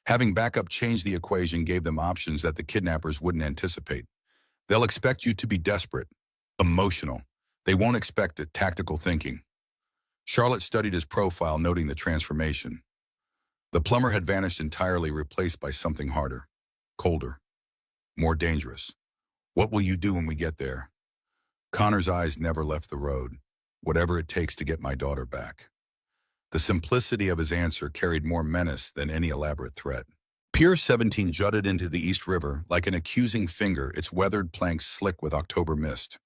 Having backup changed the equation gave them options that the kidnappers wouldn't anticipate. They'll expect you to be desperate, emotional. They won't expect it, tactical thinking. Charlotte studied his profile, noting the transformation. The plumber had vanished entirely, replaced by something harder, colder, more dangerous. What will you do when we get there? Connor's eyes never left the road. Whatever it takes to get my daughter back. The simplicity of his answer carried more menace than any elaborate threat. Pier 17 jutted into the East River like an accusing finger, its weathered planks slick with October mist.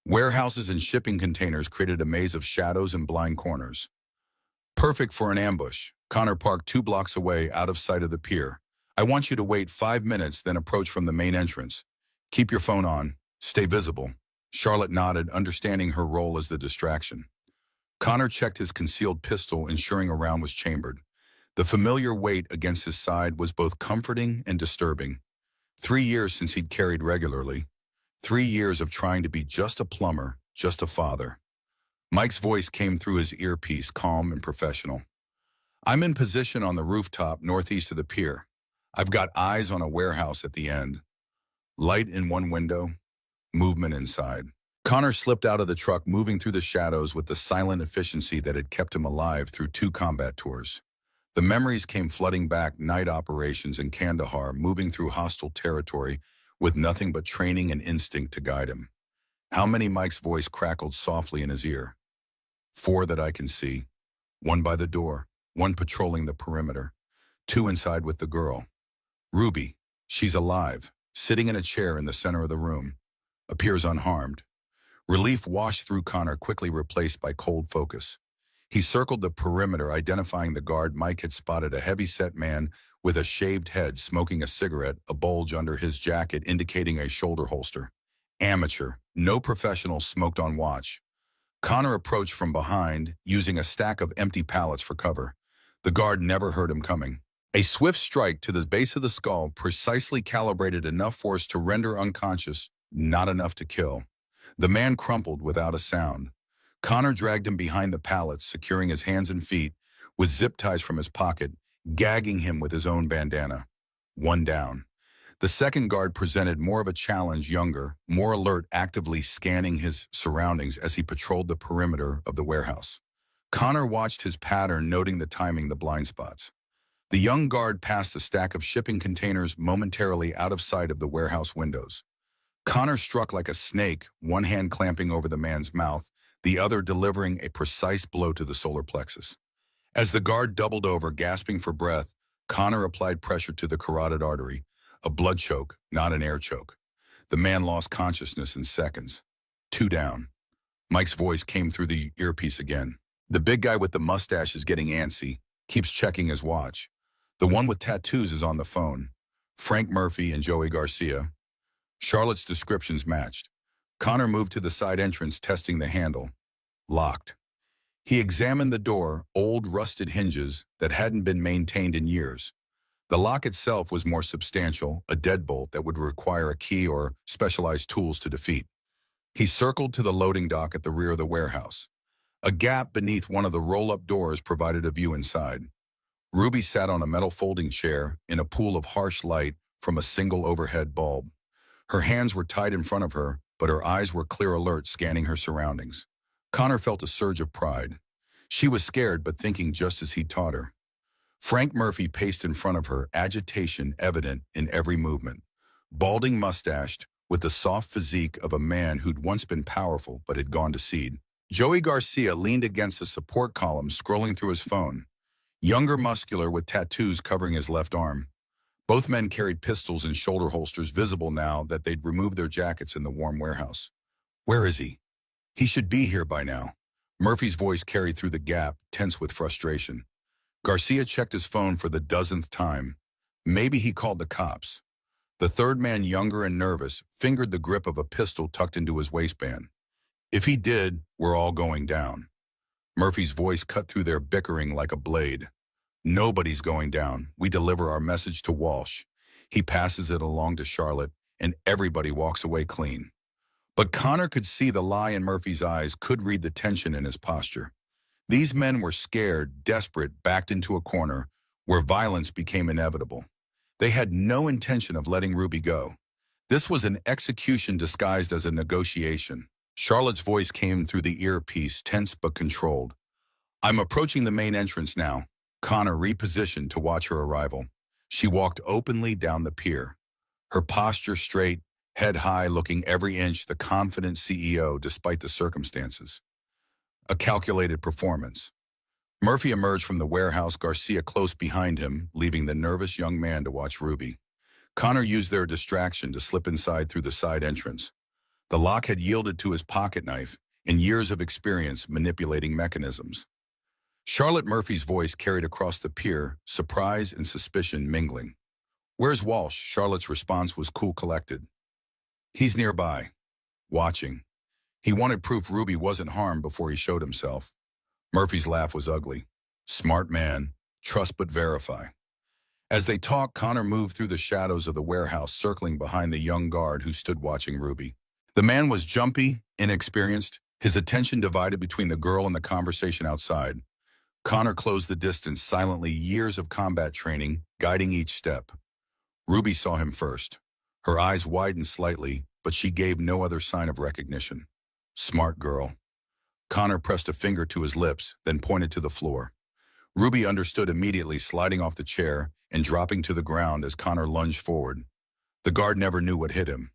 Warehouses and shipping containers created a maze of shadows and blind corners. Perfect for an ambush. Connor parked 2 blocks away, out of sight of the pier. I want you to wait 5 minutes, then approach from the main entrance. Keep your phone on. Stay visible. Charlotte nodded, understanding her role as the distraction. Connor checked his concealed pistol, ensuring a round was chambered. The familiar weight against his side was both comforting and disturbing. 3 years since he'd carried regularly. 3 years of trying to be just a plumber, just a father. Mike's voice came through his earpiece, calm and professional. I'm in position on the rooftop northeast of the pier. I've got eyes on a warehouse at the end. Light in one window, movement inside. Connor slipped out of the truck, moving through the shadows with the silent efficiency that had kept him alive through 2 combat tours. The memories came flooding back, night operations in Kandahar, moving through hostile territory with nothing but training and instinct to guide him. How many? Mike's voice crackled softly in his ear. 4 that I can see. 1 by the door, 1 patrolling the perimeter, 2 inside with the girl. Ruby, she's alive, sitting in a chair in the center of the room. Appears unharmed. Relief washed through Connor, quickly replaced by cold focus. He circled the perimeter, identifying the guard. Mike had spotted a heavy-set man with a shaved head, smoking a cigarette, a bulge under his jacket indicating a shoulder holster. Amateur, no professional smoked on watch. Connor approached from behind, using a stack of empty pallets for cover. The guard never heard him coming. A swift strike to the base of the skull, precisely calibrated, enough force to render unconscious, not enough to kill. The man crumpled without a sound. Connor dragged him behind the pallets, securing his hands and feet with zip ties from his pocket, gagging him with his own bandana. 1 down. The second guard presented more of a challenge, younger, more alert, actively scanning his surroundings as he patrolled the perimeter of the warehouse. Connor watched his pattern, noting the timing, the blind spots. The young guard passed a stack of shipping containers, momentarily out of sight of the warehouse windows. Connor struck like a snake, one hand clamping over the man's mouth, the other delivering a precise blow to the solar plexus. As the guard doubled over, gasping for breath, Connor applied pressure to the carotid artery, a blood choke, not an air choke. The man lost consciousness in seconds. 2 down. Mike's voice came through the earpiece again. The big guy with the mustache is getting antsy, keeps checking his watch. The one with tattoos is on the phone. Frank Murphy and Joey Garcia. Charlotte's descriptions matched. Connor moved to the side entrance, testing the handle. Locked. He examined the door, old rusted hinges that hadn't been maintained in years. The lock itself was more substantial, a deadbolt that would require a key or specialized tools to defeat. He circled to the loading dock at the rear of the warehouse. A gap beneath one of the roll-up doors provided a view inside. Ruby sat on a metal folding chair in a pool of harsh light from a single overhead bulb. Her hands were tied in front of her, but her eyes were clear alert, scanning her surroundings. Connor felt a surge of pride. She was scared, but thinking just as he'd taught her. Frank Murphy paced in front of her, agitation evident in every movement. Balding mustached, with the soft physique of a man who'd once been powerful but had gone to seed. Joey Garcia leaned against a support column, scrolling through his phone. Younger, muscular, with tattoos covering his left arm. Both men carried pistols in shoulder holsters, visible now that they'd removed their jackets in the warm warehouse. Where is he? He should be here by now. Murphy's voice carried through the gap, tense with frustration. Garcia checked his phone for the dozenth time. Maybe he called the cops. The third man, younger and nervous, fingered the grip of a pistol tucked into his waistband. If he did, we're all going down. Murphy's voice cut through their bickering like a blade. Nobody's going down. We deliver our message to Walsh. He passes it along to Charlotte, and everybody walks away clean. But Connor could see the lie in Murphy's eyes, could read the tension in his posture. These men were scared, desperate, backed into a corner where violence became inevitable. They had no intention of letting Ruby go. This was an execution disguised as a negotiation. Charlotte's voice came through the earpiece, tense but controlled. I'm approaching the main entrance now. Connor repositioned to watch her arrival. She walked openly down the pier. Her posture straight, head high, looking every inch the confident CEO despite the circumstances. A calculated performance. Murphy emerged from the warehouse, Garcia close behind him, leaving the nervous young man to watch Ruby. Connor used their distraction to slip inside through the side entrance. The lock had yielded to his pocket knife and years of experience manipulating mechanisms. Charlotte Murphy's voice carried across the pier, surprise and suspicion mingling. Where's Walsh? Charlotte's response was cool, collected. He's nearby, watching. He wanted proof Ruby wasn't harmed before he showed himself. Murphy's laugh was ugly. Smart man, trust but verify. As they talked, Connor moved through the shadows of the warehouse, circling behind the young guard who stood watching Ruby. The man was jumpy, inexperienced, his attention divided between the girl and the conversation outside. Connor closed the distance silently, years of combat training, guiding each step. Ruby saw him first. Her eyes widened slightly, but she gave no other sign of recognition. Smart girl. Connor pressed a finger to his lips, then pointed to the floor. Ruby understood immediately, sliding off the chair and dropping to the ground as Connor lunged forward. The guard never knew what hit him.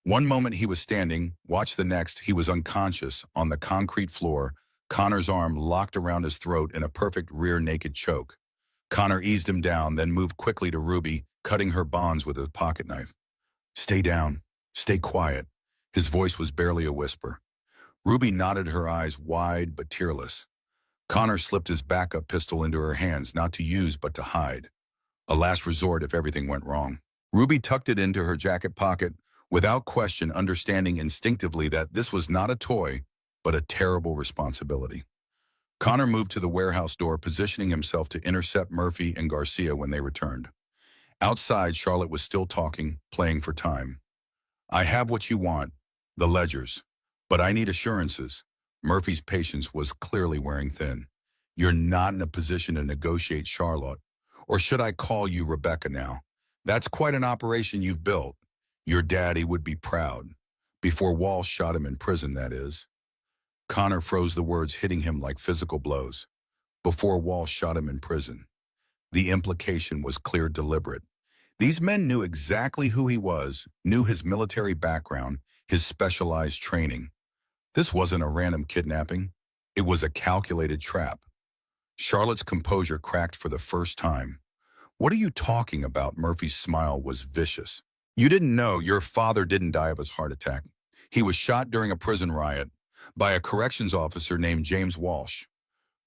One moment he was standing, watch the next, he was unconscious on the concrete floor, Connor's arm locked around his throat in a perfect rear naked choke. Connor eased him down, then moved quickly to Ruby, cutting her bonds with his pocket knife. Stay down. Stay quiet. His voice was barely a whisper. Ruby nodded, her eyes wide but tearless. Connor slipped his backup pistol into her hands, not to use but to hide. A last resort if everything went wrong. Ruby tucked it into her jacket pocket, without question, understanding instinctively that this was not a toy, but a terrible responsibility. Connor moved to the warehouse door, positioning himself to intercept Murphy and Garcia when they returned. Outside, Charlotte was still talking, playing for time. I have what you want, the ledgers, but I need assurances. Murphy's patience was clearly wearing thin. You're not in a position to negotiate, Charlotte. Or should I call you Rebecca now? That's quite an operation you've built. Your daddy would be proud. Before Walsh shot him in prison, that is. Connor froze, the words hitting him like physical blows. Before Walsh shot him in prison. The implication was clear, deliberate. These men knew exactly who he was, knew his military background, his specialized training. This wasn't a random kidnapping. It was a calculated trap. Charlotte's composure cracked for the first time. What are you talking about? Murphy's smile was vicious. You didn't know your father didn't die of his heart attack. He was shot during a prison riot by a corrections officer named James Walsh,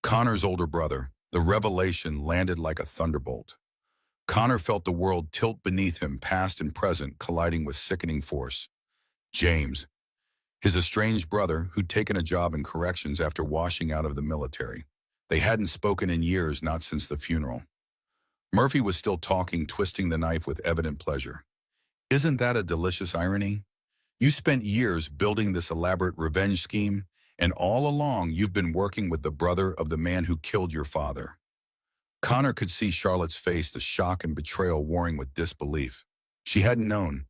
Connor's older brother. The revelation landed like a thunderbolt. Connor felt the world tilt beneath him, past and present colliding with sickening force. James. His estranged brother, who'd taken a job in corrections after washing out of the military. They hadn't spoken in years, not since the funeral. Murphy was still talking, twisting the knife with evident pleasure. Isn't that a delicious irony? You spent years building this elaborate revenge scheme, and all along you've been working with the brother of the man who killed your father. Connor could see Charlotte's face, the shock and betrayal warring with disbelief. She hadn't known.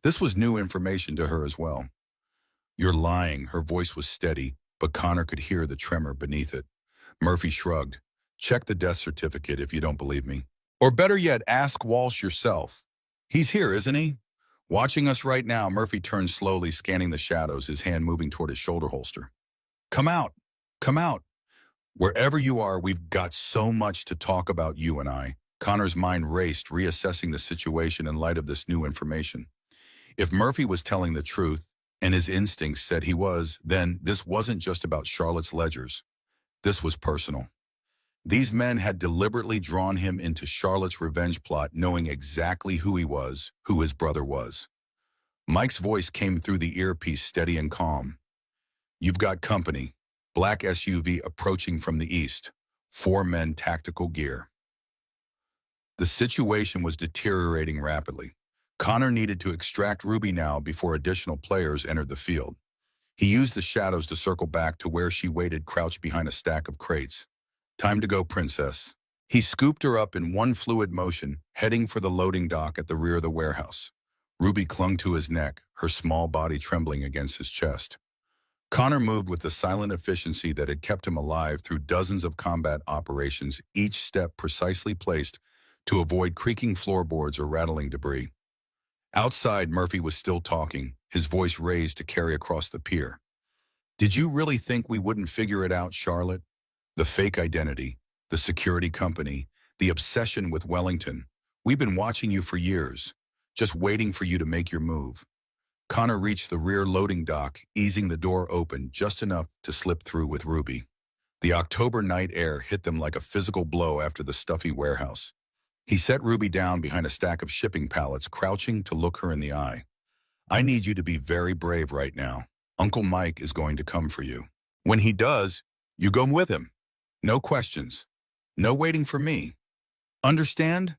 This was new information to her as well. You're lying. Her voice was steady, but Connor could hear the tremor beneath it. Murphy shrugged. Check the death certificate if you don't believe me. Or better yet, ask Walsh yourself. He's here, isn't he? Watching us right now. Murphy turned slowly, scanning the shadows, his hand moving toward his shoulder holster. Come out. Come out. Wherever you are, we've got so much to talk about, you and I. Connor's mind raced, reassessing the situation in light of this new information. If Murphy was telling the truth, and his instincts said he was, then this wasn't just about Charlotte's ledgers. This was personal. These men had deliberately drawn him into Charlotte's revenge plot, knowing exactly who he was, who his brother was. Mike's voice came through the earpiece, steady and calm. You've got company. Black SUV approaching from the east. 4 men, tactical gear. The situation was deteriorating rapidly. Connor needed to extract Ruby now before additional players entered the field. He used the shadows to circle back to where she waited, crouched behind a stack of crates. Time to go, princess. He scooped her up in one fluid motion, heading for the loading dock at the rear of the warehouse. Ruby clung to his neck, her small body trembling against his chest. Connor moved with the silent efficiency that had kept him alive through dozens of combat operations, each step precisely placed to avoid creaking floorboards or rattling debris. Outside, Murphy was still talking, his voice raised to carry across the pier. Did you really think we wouldn't figure it out, Charlotte? The fake identity, the security company, the obsession with Wellington. We've been watching you for years, just waiting for you to make your move. Connor reached the rear loading dock, easing the door open just enough to slip through with Ruby. The October night air hit them like a physical blow after the stuffy warehouse. He set Ruby down behind a stack of shipping pallets, crouching to look her in the eye. I need you to be very brave right now. Uncle Mike is going to come for you. When he does, you go with him. No questions. No waiting for me. Understand?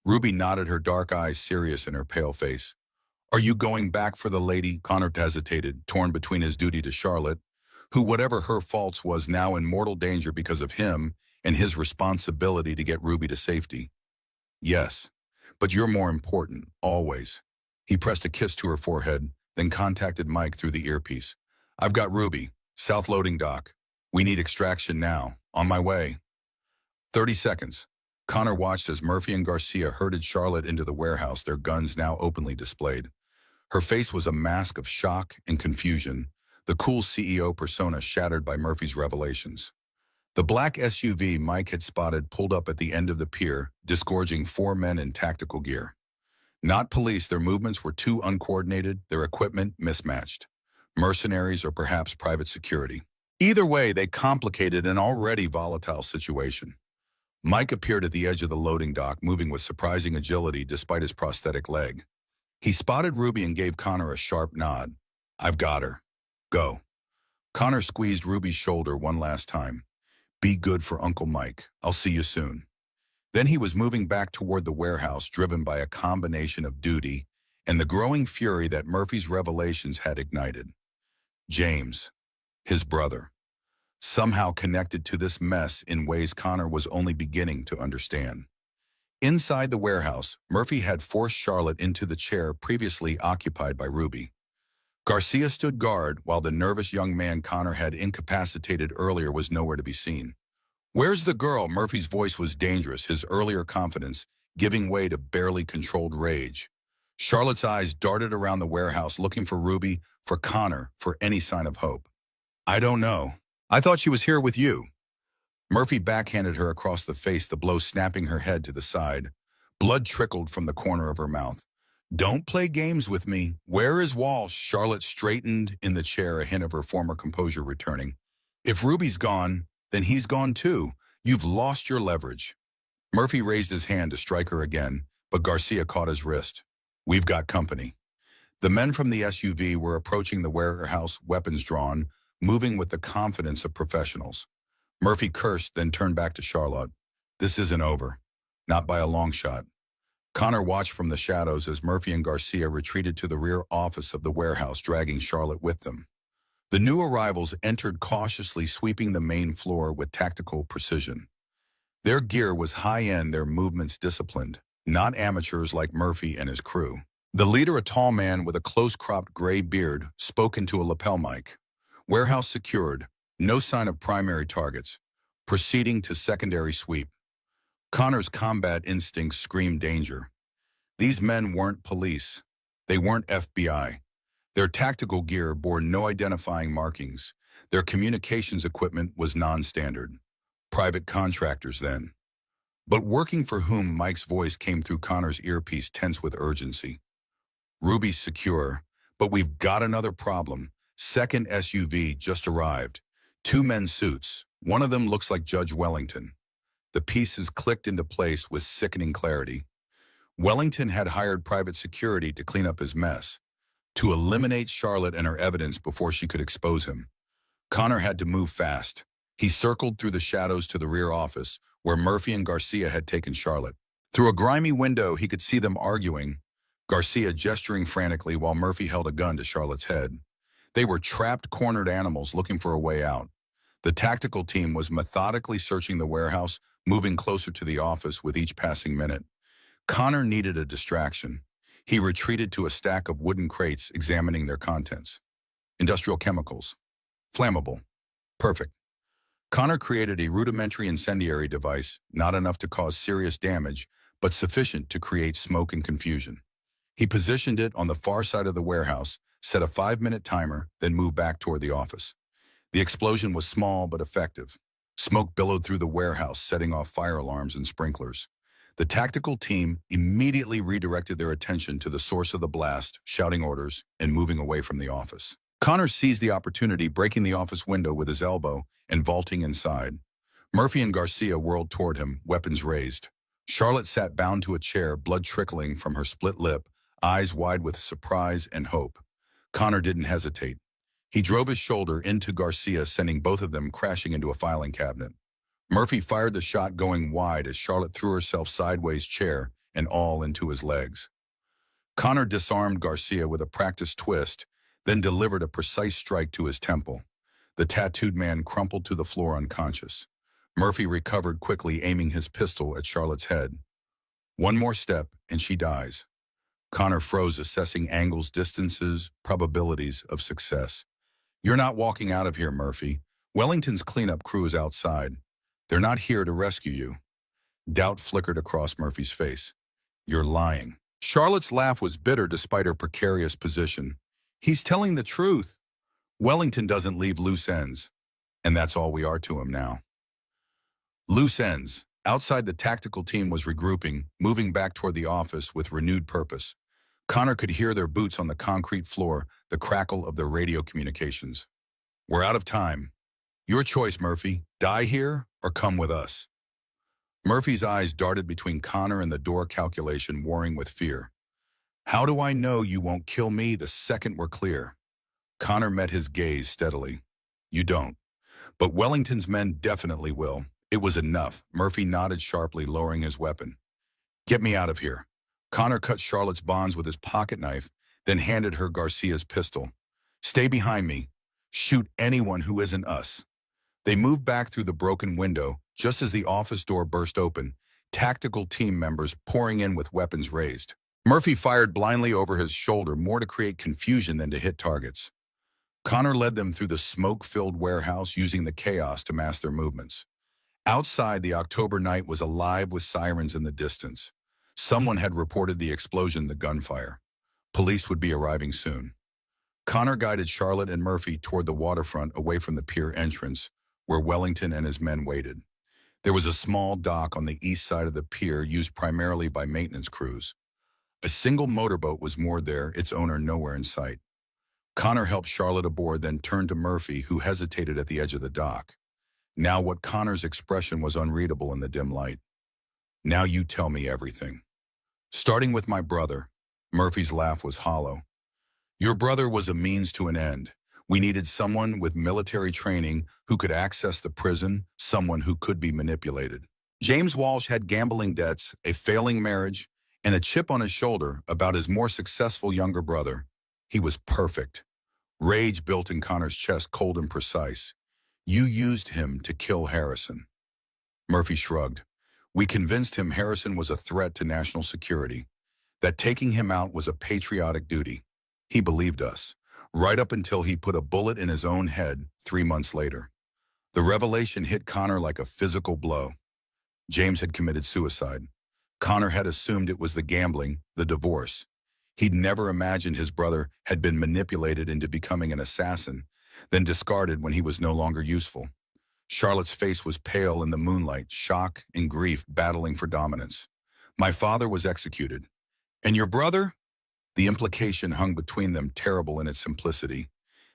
Ruby nodded, her dark eyes serious in her pale face. Are you going back for the lady? Connor hesitated, torn between his duty to Charlotte, who, whatever her faults, was now in mortal danger because of him, and his responsibility to get Ruby to safety. Yes, but you're more important, always. He pressed a kiss to her forehead, then contacted Mike through the earpiece. I've got Ruby, south loading dock. We need extraction now. On my way. 30 seconds. Connor watched as Murphy and Garcia herded Charlotte into the warehouse, their guns now openly displayed. Her face was a mask of shock and confusion, the cool CEO persona shattered by Murphy's revelations. The black SUV Mike had spotted pulled up at the end of the pier, disgorging 4 men in tactical gear. Not police, their movements were too uncoordinated, their equipment mismatched. Mercenaries or perhaps private security. Either way, they complicated an already volatile situation. Mike appeared at the edge of the loading dock, moving with surprising agility despite his prosthetic leg. He spotted Ruby and gave Connor a sharp nod. I've got her. Go. Connor squeezed Ruby's shoulder one last time. Be good for Uncle Mike. I'll see you soon. Then he was moving back toward the warehouse, driven by a combination of duty and the growing fury that Murphy's revelations had ignited. James, his brother, somehow connected to this mess in ways Connor was only beginning to understand. Inside the warehouse, Murphy had forced Charlotte into the chair previously occupied by Ruby. Garcia stood guard while the nervous young man Connor had incapacitated earlier was nowhere to be seen. Where's the girl? Murphy's voice was dangerous, his earlier confidence giving way to barely controlled rage. Charlotte's eyes darted around the warehouse looking for Ruby, for Connor, for any sign of hope. I don't know. I thought she was here with you. Murphy backhanded her across the face, the blow snapping her head to the side. Blood trickled from the corner of her mouth. Don't play games with me. Where is Walsh? Charlotte straightened in the chair, a hint of her former composure returning. If Ruby's gone, then he's gone too. You've lost your leverage. Murphy raised his hand to strike her again, but Garcia caught his wrist. We've got company. The men from the SUV were approaching the warehouse, weapons drawn, moving with the confidence of professionals. Murphy cursed, then turned back to Charlotte. This isn't over. Not by a long shot. Connor watched from the shadows as Murphy and Garcia retreated to the rear office of the warehouse, dragging Charlotte with them. The new arrivals entered cautiously, sweeping the main floor with tactical precision. Their gear was high-end, their movements disciplined, not amateurs like Murphy and his crew. The leader, a tall man with a close-cropped gray beard, spoke into a lapel mic. Warehouse secured, no sign of primary targets. Proceeding to secondary sweep. Connor's combat instincts screamed danger. These men weren't police. They weren't FBI. Their tactical gear bore no identifying markings. Their communications equipment was non-standard. Private contractors, then. But working for whom? Mike's voice came through Connor's earpiece, tense with urgency. Ruby's secure, but we've got another problem. Second SUV just arrived. 2 men's suits. One of them looks like Judge Wellington. The pieces clicked into place with sickening clarity. Wellington had hired private security to clean up his mess, to eliminate Charlotte and her evidence before she could expose him. Connor had to move fast. He circled through the shadows to the rear office, where Murphy and Garcia had taken Charlotte. Through a grimy window, he could see them arguing, Garcia gesturing frantically while Murphy held a gun to Charlotte's head. They were trapped, cornered animals looking for a way out. The tactical team was methodically searching the warehouse, moving closer to the office with each passing minute. Connor needed a distraction. He retreated to a stack of wooden crates, examining their contents. Industrial chemicals. Flammable. Perfect. Connor created a rudimentary incendiary device, not enough to cause serious damage, but sufficient to create smoke and confusion. He positioned it on the far side of the warehouse, set a 5-minute timer, then moved back toward the office. The explosion was small but effective. Smoke billowed through the warehouse, setting off fire alarms and sprinklers. The tactical team immediately redirected their attention to the source of the blast, shouting orders and moving away from the office. Connor seized the opportunity, breaking the office window with his elbow and vaulting inside. Murphy and Garcia whirled toward him, weapons raised. Charlotte sat bound to a chair, blood trickling from her split lip, eyes wide with surprise and hope. Connor didn't hesitate. He drove his shoulder into Garcia, sending both of them crashing into a filing cabinet. Murphy fired the shot, going wide as Charlotte threw herself sideways, chair and all, into his legs. Connor disarmed Garcia with a practiced twist, then delivered a precise strike to his temple. The tattooed man crumpled to the floor unconscious. Murphy recovered quickly, aiming his pistol at Charlotte's head. One more step, and she dies. Connor froze, assessing angles, distances, probabilities of success. You're not walking out of here, Murphy. Wellington's cleanup crew is outside. They're not here to rescue you. Doubt flickered across Murphy's face. You're lying. Charlotte's laugh was bitter despite her precarious position. He's telling the truth. Wellington doesn't leave loose ends, and that's all we are to him now. Loose ends. Outside, the tactical team was regrouping, moving back toward the office with renewed purpose. Connor could hear their boots on the concrete floor, the crackle of their radio communications. We're out of time. Your choice, Murphy. Die here or come with us. Murphy's eyes darted between Connor and the door, calculation warring with fear. How do I know you won't kill me the second we're clear? Connor met his gaze steadily. You don't. But Wellington's men definitely will. It was enough. Murphy nodded sharply, lowering his weapon. Get me out of here. Connor cut Charlotte's bonds with his pocket knife, then handed her Garcia's pistol. Stay behind me. Shoot anyone who isn't us. They moved back through the broken window, just as the office door burst open, tactical team members pouring in with weapons raised. Murphy fired blindly over his shoulder, more to create confusion than to hit targets. Connor led them through the smoke-filled warehouse, using the chaos to mask their movements. Outside, the October night was alive with sirens in the distance. Someone had reported the explosion, the gunfire. Police would be arriving soon. Connor guided Charlotte and Murphy toward the waterfront, away from the pier entrance, where Wellington and his men waited. There was a small dock on the east side of the pier, used primarily by maintenance crews. A single motorboat was moored there, its owner nowhere in sight. Connor helped Charlotte aboard, then turned to Murphy, who hesitated at the edge of the dock. Now what Connor's expression was unreadable in the dim light. Now you tell me everything. Starting with my brother. Murphy's laugh was hollow. Your brother was a means to an end. We needed someone with military training who could access the prison, someone who could be manipulated. James Walsh had gambling debts, a failing marriage, and a chip on his shoulder about his more successful younger brother. He was perfect. Rage built in Connor's chest, cold and precise. You used him to kill Harrison. Murphy shrugged. We convinced him Harrison was a threat to national security, that taking him out was a patriotic duty. He believed us, right up until he put a bullet in his own head 3 months later. The revelation hit Connor like a physical blow. James had committed suicide. Connor had assumed it was the gambling, the divorce. He'd never imagined his brother had been manipulated into becoming an assassin, then discarded when he was no longer useful. Charlotte's face was pale in the moonlight, shock and grief battling for dominance. My father was executed. And your brother? The implication hung between them, terrible in its simplicity.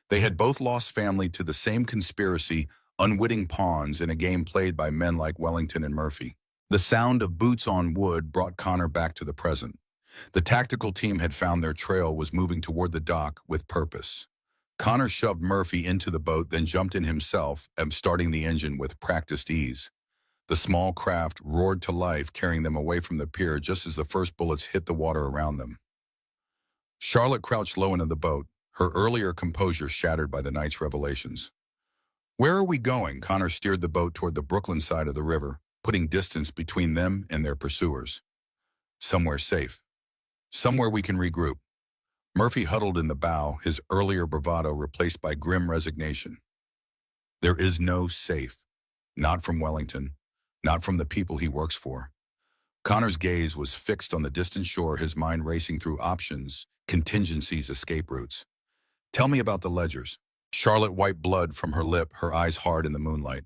They had both lost family to the same conspiracy, unwitting pawns in a game played by men like Wellington and Murphy. The sound of boots on wood brought Connor back to the present. The tactical team had found their trail, was moving toward the dock with purpose. Connor shoved Murphy into the boat, then jumped in himself, starting the engine with practiced ease. The small craft roared to life, carrying them away from the pier just as the first bullets hit the water around them. Charlotte crouched low into the boat, her earlier composure shattered by the night's revelations. Where are we going? Connor steered the boat toward the Brooklyn side of the river, putting distance between them and their pursuers. Somewhere safe. Somewhere we can regroup. Murphy huddled in the bow, his earlier bravado replaced by grim resignation. There is no safe. Not from Wellington. Not from the people he works for. Connor's gaze was fixed on the distant shore, his mind racing through options, contingencies, escape routes. Tell me about the ledgers. Charlotte wiped blood from her lip, her eyes hard in the moonlight.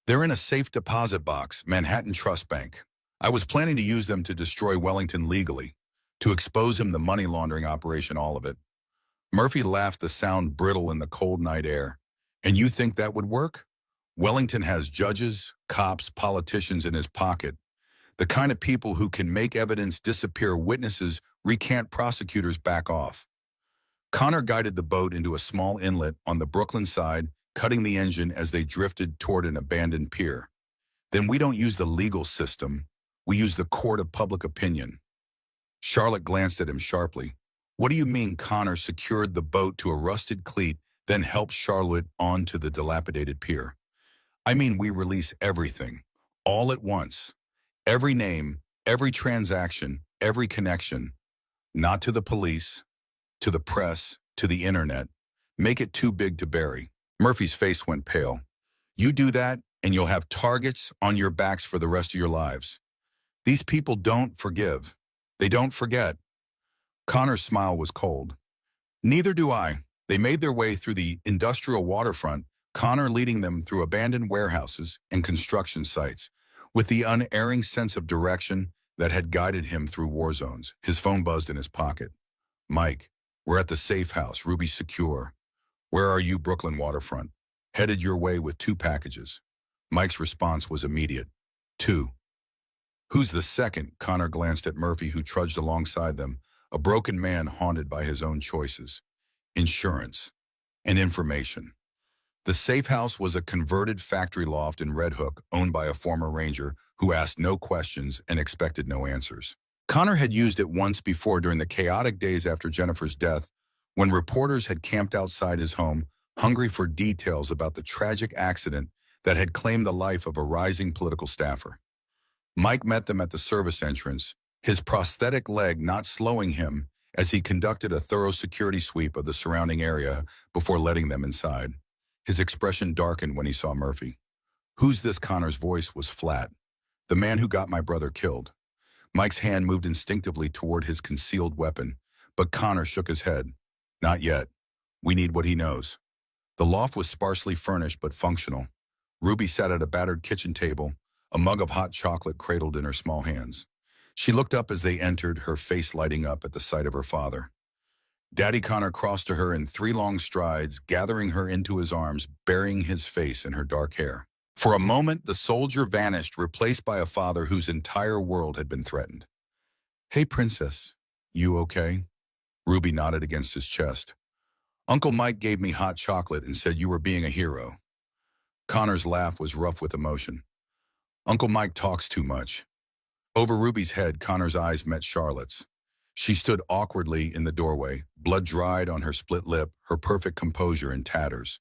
They're in a safe deposit box, Manhattan Trust Bank. I was planning to use them to destroy Wellington legally, to expose him the money laundering operation, all of it. Murphy laughed, the sound brittle in the cold night air. And you think that would work? Wellington has judges, cops, politicians in his pocket. The kind of people who can make evidence disappear, witnesses recant, prosecutors back off. Connor guided the boat into a small inlet on the Brooklyn side, cutting the engine as they drifted toward an abandoned pier. Then we don't use the legal system. We use the court of public opinion. Charlotte glanced at him sharply. What do you mean? Connor secured the boat to a rusted cleat, then helped Charlotte onto the dilapidated pier. I mean, we release everything, all at once. Every name, every transaction, every connection. Not to the police, to the press, to the internet. Make it too big to bury. Murphy's face went pale. You do that, and you'll have targets on your backs for the rest of your lives. These people don't forgive. They don't forget. Connor's smile was cold. Neither do I. They made their way through the industrial waterfront, Connor leading them through abandoned warehouses and construction sites, with the unerring sense of direction that had guided him through war zones. His phone buzzed in his pocket. Mike, we're at the safe house, Ruby secure. Where are you? Brooklyn waterfront. Headed your way with 2 packages. Mike's response was immediate. 2. Who's the second? Connor glanced at Murphy, who trudged alongside them, a broken man haunted by his own choices. Insurance and information. The safe house was a converted factory loft in Red Hook, owned by a former ranger who asked no questions and expected no answers. Connor had used it once before during the chaotic days after Jennifer's death, when reporters had camped outside his home, hungry for details about the tragic accident that had claimed the life of a rising political staffer. Mike met them at the service entrance, his prosthetic leg not slowing him as he conducted a thorough security sweep of the surrounding area before letting them inside. His expression darkened when he saw Murphy. Who's this? Connor's voice was flat. The man who got my brother killed. Mike's hand moved instinctively toward his concealed weapon, but Connor shook his head. Not yet. We need what he knows. The loft was sparsely furnished but functional. Ruby sat at a battered kitchen table, a mug of hot chocolate cradled in her small hands. She looked up as they entered, her face lighting up at the sight of her father. Daddy Connor crossed to her in 3 long strides, gathering her into his arms, burying his face in her dark hair. For a moment, the soldier vanished, replaced by a father whose entire world had been threatened. Hey, princess. You okay? Ruby nodded against his chest. Uncle Mike gave me hot chocolate and said you were being a hero. Connor's laugh was rough with emotion. Uncle Mike talks too much. Over Ruby's head, Connor's eyes met Charlotte's. She stood awkwardly in the doorway, blood dried on her split lip, her perfect composure in tatters.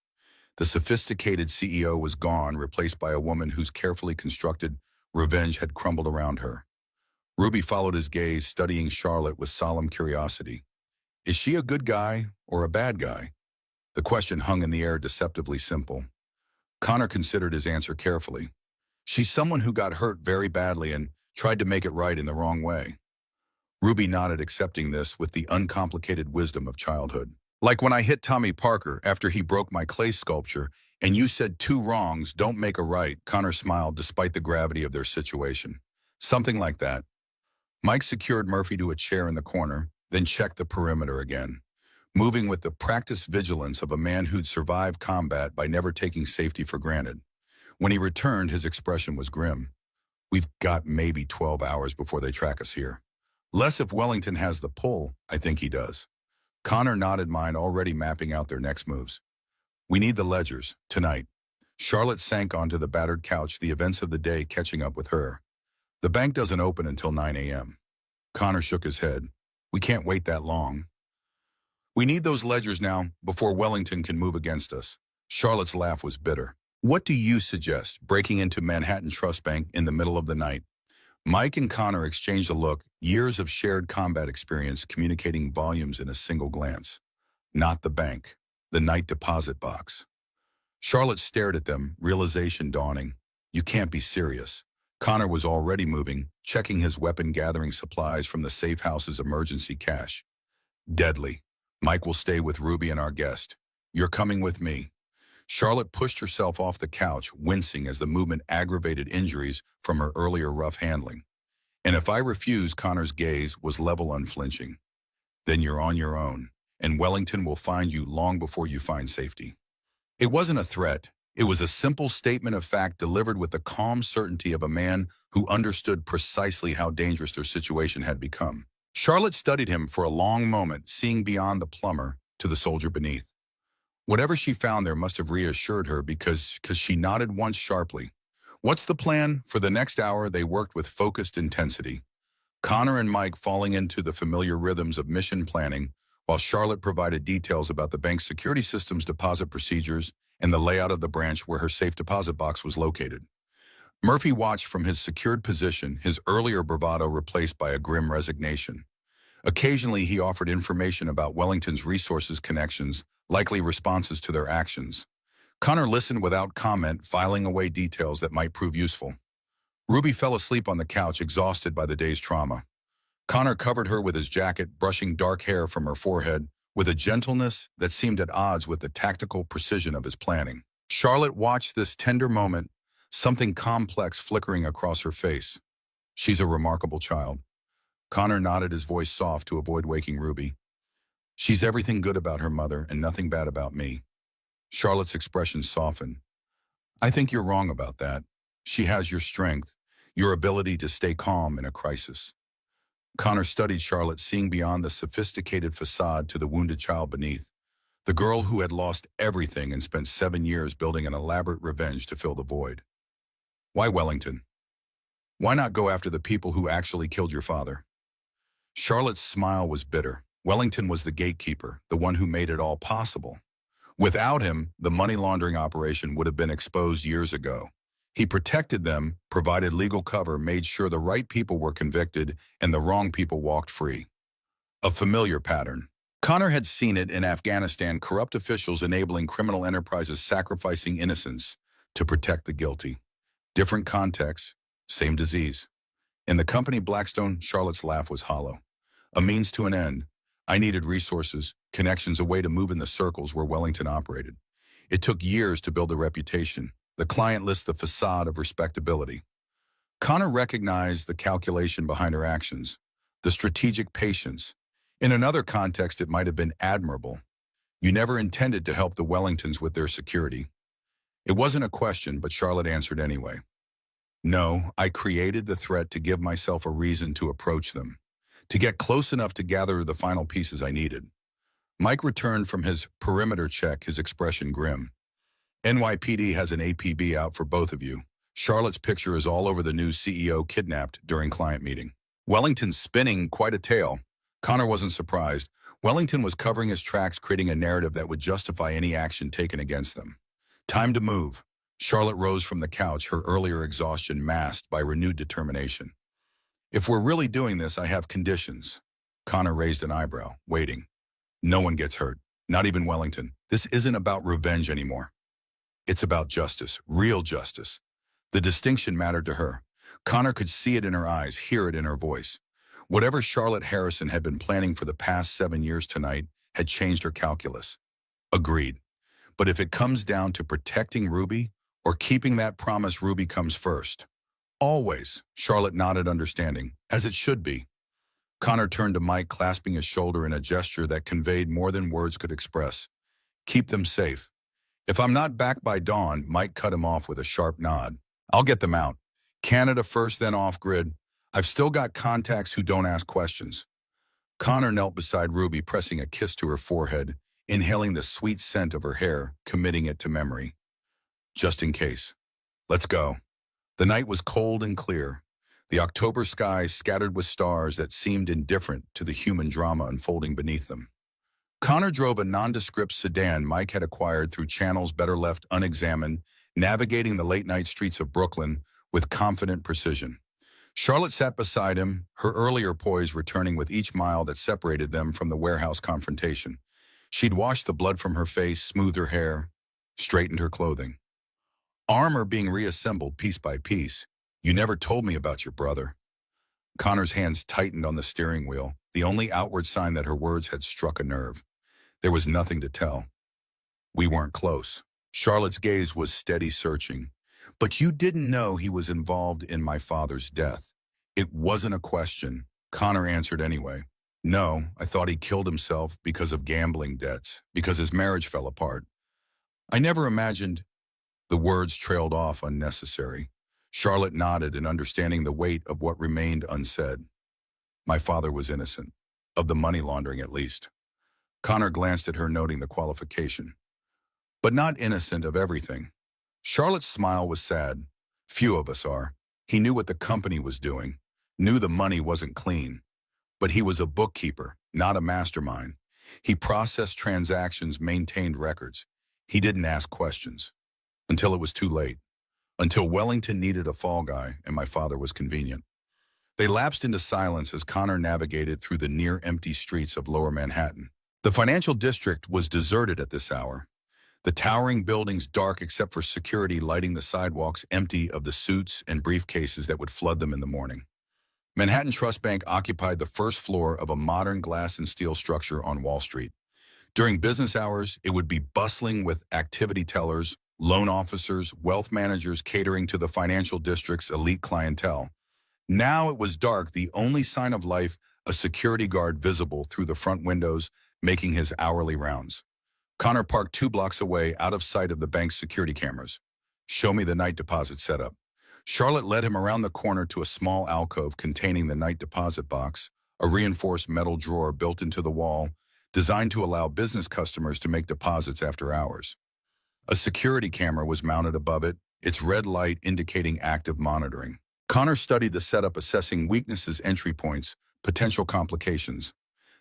The sophisticated CEO was gone, replaced by a woman whose carefully constructed revenge had crumbled around her. Ruby followed his gaze, studying Charlotte with solemn curiosity. Is she a good guy or a bad guy? The question hung in the air, deceptively simple. Connor considered his answer carefully. She's someone who got hurt very badly and tried to make it right in the wrong way. Ruby nodded, accepting this with the uncomplicated wisdom of childhood. Like when I hit Tommy Parker after he broke my clay sculpture, and you said two wrongs don't make a right, Connor smiled despite the gravity of their situation. Something like that. Mike secured Murphy to a chair in the corner, then checked the perimeter again, moving with the practiced vigilance of a man who'd survived combat by never taking safety for granted. When he returned, his expression was grim. We've got maybe 12 hours before they track us here. Less if Wellington has the pull, I think he does. Connor nodded, mind already mapping out their next moves. We need the ledgers, tonight. Charlotte sank onto the battered couch, the events of the day catching up with her. The bank doesn't open until 9 a.m. Connor shook his head. We can't wait that long. We need those ledgers now, before Wellington can move against us. Charlotte's laugh was bitter. What do you suggest, breaking into Manhattan Trust Bank in the middle of the night? Mike and Connor exchanged a look, years of shared combat experience communicating volumes in a single glance. Not the bank, the night deposit box. Charlotte stared at them, realization dawning. You can't be serious. Connor was already moving, checking his weapon-gathering supplies from the safe house's emergency cache. Deadly. Mike will stay with Ruby and our guest. You're coming with me. Charlotte pushed herself off the couch, wincing as the movement aggravated injuries from her earlier rough handling. And if I refuse, Connor's gaze was level, unflinching. Then you're on your own, and Wellington will find you long before you find safety. It wasn't a threat. It was a simple statement of fact delivered with the calm certainty of a man who understood precisely how dangerous their situation had become. Charlotte studied him for a long moment, seeing beyond the plumber to the soldier beneath. Whatever she found there must have reassured her because she nodded once sharply. What's the plan? For the next hour, they worked with focused intensity. Connor and Mike falling into the familiar rhythms of mission planning, while Charlotte provided details about the bank's security system's deposit procedures and the layout of the branch where her safe deposit box was located. Murphy watched from his secured position, his earlier bravado replaced by a grim resignation. Occasionally, he offered information about Wellington's resources connections, likely responses to their actions. Connor listened without comment, filing away details that might prove useful. Ruby fell asleep on the couch, exhausted by the day's trauma. Connor covered her with his jacket, brushing dark hair from her forehead, with a gentleness that seemed at odds with the tactical precision of his planning. Charlotte watched this tender moment, something complex flickering across her face. She's a remarkable child. Connor nodded, his voice soft to avoid waking Ruby. She's everything good about her mother and nothing bad about me. Charlotte's expression softened. I think you're wrong about that. She has your strength, your ability to stay calm in a crisis. Connor studied Charlotte, seeing beyond the sophisticated facade to the wounded child beneath. The girl who had lost everything and spent 7 years building an elaborate revenge to fill the void. Why Wellington? Why not go after the people who actually killed your father? Charlotte's smile was bitter. Wellington was the gatekeeper, the one who made it all possible. Without him, the money laundering operation would have been exposed years ago. He protected them, provided legal cover, made sure the right people were convicted and the wrong people walked free. A familiar pattern. Connor had seen it in Afghanistan, corrupt officials enabling criminal enterprises sacrificing innocents to protect the guilty. Different context, same disease. In the company Blackstone, Charlotte's laugh was hollow. A means to an end. I needed resources, connections, a way to move in the circles where Wellington operated. It took years to build a reputation. The client list, the facade of respectability. Connor recognized the calculation behind her actions, the strategic patience. In another context, it might have been admirable. You never intended to help the Wellingtons with their security. It wasn't a question, but Charlotte answered anyway. No, I created the threat to give myself a reason to approach them, to get close enough to gather the final pieces I needed. Mike returned from his perimeter check, his expression grim. NYPD has an APB out for both of you. Charlotte's picture is all over the news. CEO kidnapped during client meeting. Wellington spinning quite a tale. Connor wasn't surprised. Wellington was covering his tracks, creating a narrative that would justify any action taken against them. Time to move. Charlotte rose from the couch, her earlier exhaustion masked by renewed determination. If we're really doing this, I have conditions. Connor raised an eyebrow, waiting. No one gets hurt, not even Wellington. This isn't about revenge anymore. It's about justice, real justice. The distinction mattered to her. Connor could see it in her eyes, hear it in her voice. Whatever Charlotte Harrison had been planning for the past 7 years tonight had changed her calculus. Agreed. But if it comes down to protecting Ruby or keeping that promise, Ruby comes first. Always, Charlotte nodded, understanding, as it should be. Connor turned to Mike, clasping his shoulder in a gesture that conveyed more than words could express. Keep them safe. If I'm not back by dawn, Mike cut him off with a sharp nod. I'll get them out. Canada first, then off-grid. I've still got contacts who don't ask questions. Connor knelt beside Ruby, pressing a kiss to her forehead, inhaling the sweet scent of her hair, committing it to memory. Just in case. Let's go. The night was cold and clear. The October sky scattered with stars that seemed indifferent to the human drama unfolding beneath them. Connor drove a nondescript sedan Mike had acquired through channels better left unexamined, navigating the late-night streets of Brooklyn with confident precision. Charlotte sat beside him, her earlier poise returning with each mile that separated them from the warehouse confrontation. She'd washed the blood from her face, smoothed her hair, straightened her clothing. Armor being reassembled piece by piece. You never told me about your brother. Connor's hands tightened on the steering wheel, the only outward sign that her words had struck a nerve. There was nothing to tell. We weren't close. Charlotte's gaze was steady, searching. But you didn't know he was involved in my father's death. It wasn't a question. Connor answered anyway. No, I thought he killed himself because of gambling debts, because his marriage fell apart. I never imagined. The words trailed off unnecessary. Charlotte nodded in understanding the weight of what remained unsaid. My father was innocent, of the money laundering at least. Connor glanced at her, noting the qualification. But not innocent of everything. Charlotte's smile was sad. Few of us are. He knew what the company was doing, knew the money wasn't clean. But he was a bookkeeper, not a mastermind. He processed transactions, maintained records. He didn't ask questions. Until it was too late. Until Wellington needed a fall guy and my father was convenient. They lapsed into silence as Connor navigated through the near-empty streets of Lower Manhattan. The financial district was deserted at this hour. The towering buildings dark except for security lighting the sidewalks empty of the suits and briefcases that would flood them in the morning. Manhattan Trust Bank occupied the first floor of a modern glass and steel structure on Wall Street. During business hours, it would be bustling with activity tellers, loan officers, wealth managers catering to the financial district's elite clientele. Now it was dark, the only sign of life, a security guard visible through the front windows, making his hourly rounds. Connor parked 2 blocks away, out of sight of the bank's security cameras. Show me the night deposit setup. Charlotte led him around the corner to a small alcove containing the night deposit box, a reinforced metal drawer built into the wall, designed to allow business customers to make deposits after hours. A security camera was mounted above it, its red light indicating active monitoring. Connor studied the setup, assessing weaknesses, entry points, potential complications.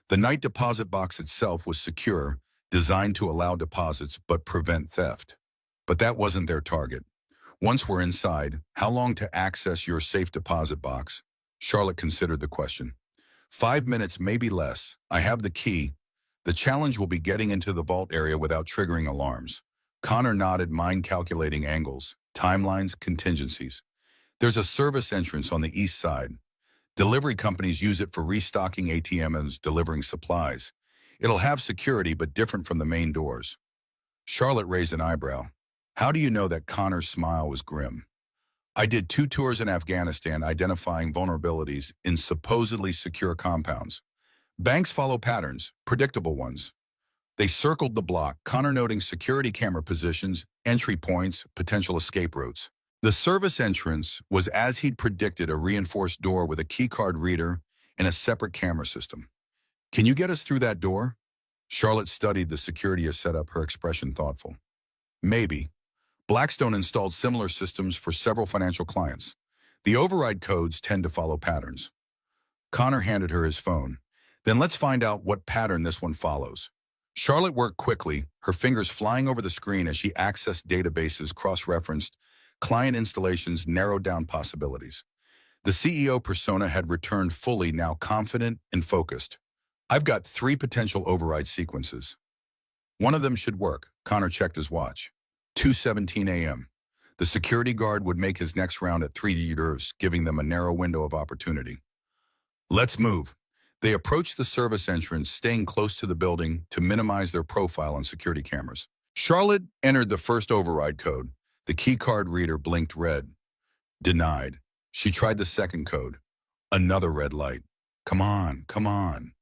The night deposit box itself was secure, designed to allow deposits but prevent theft. But that wasn't their target. Once we're inside, how long to access your safe deposit box? Charlotte considered the question. 5 minutes, maybe less. I have the key. The challenge will be getting into the vault area without triggering alarms. Connor nodded, mind calculating angles, timelines, contingencies. There's a service entrance on the east side. Delivery companies use it for restocking ATMs, delivering supplies. It'll have security, but different from the main doors. Charlotte raised an eyebrow. How do you know that? Connor's smile was grim. I did 2 tours in Afghanistan identifying vulnerabilities in supposedly secure compounds. Banks follow patterns, predictable ones. They circled the block, Connor noting security camera positions, entry points, potential escape routes. The service entrance was as he'd predicted, a reinforced door with a keycard reader and a separate camera system. Can you get us through that door? Charlotte studied the security setup, her expression thoughtful. Maybe. Blackstone installed similar systems for several financial clients. The override codes tend to follow patterns. Connor handed her his phone. Then let's find out what pattern this one follows. Charlotte worked quickly, her fingers flying over the screen as she accessed databases, cross-referenced, client installations, narrowed down possibilities. The CEO persona had returned fully, now confident and focused. I've got 3 potential override sequences. One of them should work. Connor checked his watch. 2:17 a.m. The security guard would make his next round at 3 years, giving them a narrow window of opportunity. Let's move. They approached the service entrance, staying close to the building to minimize their profile on security cameras. Charlotte entered the first override code. The key card reader blinked red. Denied. She tried the second code. Another red light. Come on, come on.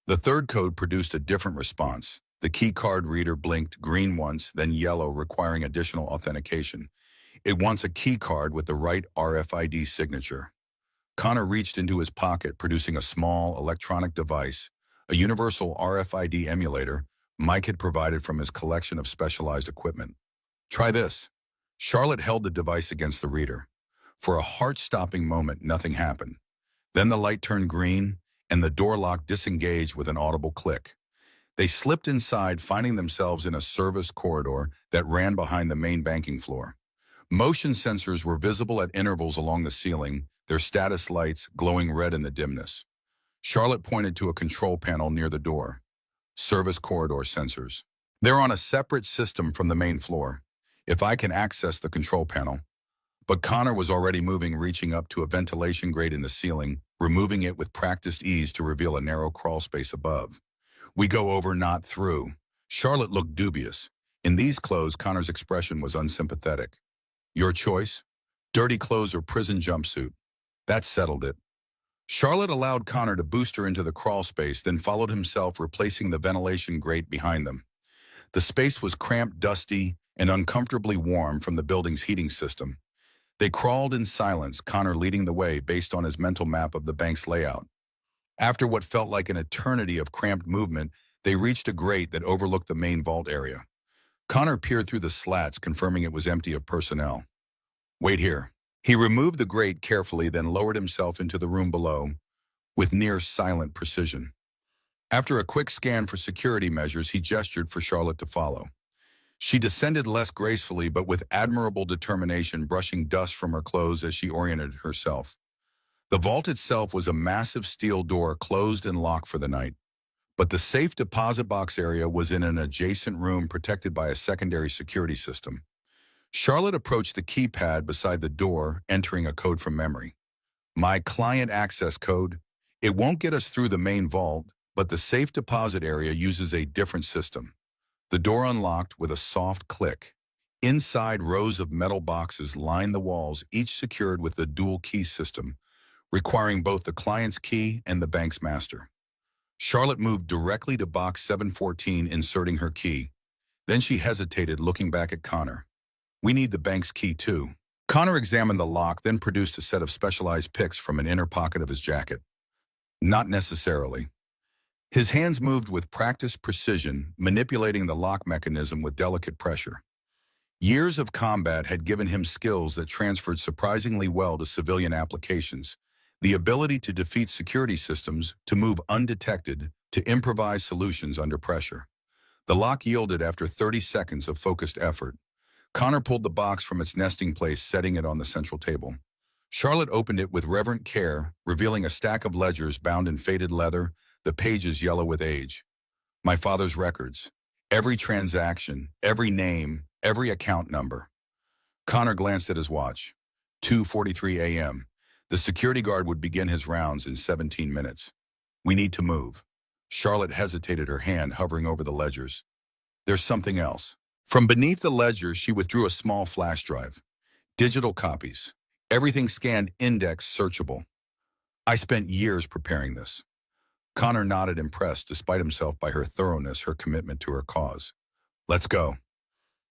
The third code produced a different response. The key card reader blinked green once, then yellow, requiring additional authentication. It wants a key card with the right RFID signature. Connor reached into his pocket, producing a small electronic device, a universal RFID emulator Mike had provided from his collection of specialized equipment. Try this. Charlotte held the device against the reader. For a heart-stopping moment, nothing happened. Then the light turned green, and the door lock disengaged with an audible click. They slipped inside, finding themselves in a service corridor that ran behind the main banking floor. Motion sensors were visible at intervals along the ceiling, their status lights glowing red in the dimness. Charlotte pointed to a control panel near the door. Service corridor sensors. They're on a separate system from the main floor. If I can access the control panel. But Connor was already moving, reaching up to a ventilation grate in the ceiling, removing it with practiced ease to reveal a narrow crawl space above. We go over, not through. Charlotte looked dubious. In these clothes, Connor's expression was unsympathetic. Your choice? Dirty clothes or prison jumpsuit? That settled it. Charlotte allowed Connor to boost her into the crawl space, then followed himself, replacing the ventilation grate behind them. The space was cramped, dusty, and uncomfortably warm from the building's heating system. They crawled in silence, Connor leading the way based on his mental map of the bank's layout. After what felt like an eternity of cramped movement, they reached a grate that overlooked the main vault area. Connor peered through the slats, confirming it was empty of personnel. Wait here. He removed the grate carefully, then lowered himself into the room below with near silent precision. After a quick scan for security measures, he gestured for Charlotte to follow. She descended less gracefully, but with admirable determination, brushing dust from her clothes as she oriented herself. The vault itself was a massive steel door, closed and locked for the night. But the safe deposit box area was in an adjacent room protected by a secondary security system. Charlotte approached the keypad beside the door, entering a code from memory. My client access code. It won't get us through the main vault, but the safe deposit area uses a different system. The door unlocked with a soft click. Inside, rows of metal boxes lined the walls, each secured with the dual key system, requiring both the client's key and the bank's master. Charlotte moved directly to box 714, inserting her key. Then she hesitated, looking back at Connor. We need the bank's key too. Connor examined the lock, then produced a set of specialized picks from an inner pocket of his jacket. Not necessarily. His hands moved with practiced precision, manipulating the lock mechanism with delicate pressure. Years of combat had given him skills that transferred surprisingly well to civilian applications. The ability to defeat security systems, to move undetected, to improvise solutions under pressure. The lock yielded after 30 seconds of focused effort. Connor pulled the box from its nesting place, setting it on the central table. Charlotte opened it with reverent care, revealing a stack of ledgers bound in faded leather, the pages yellow with age. My father's records. Every transaction, every name, every account number. Connor glanced at his watch. 2:43 a.m. The security guard would begin his rounds in 17 minutes. We need to move. Charlotte hesitated, her hand hovering over the ledgers. There's something else. From beneath the ledgers, she withdrew a small flash drive. Digital copies. Everything scanned, indexed, searchable. I spent years preparing this. Connor nodded, impressed despite himself by her thoroughness, her commitment to her cause. Let's go.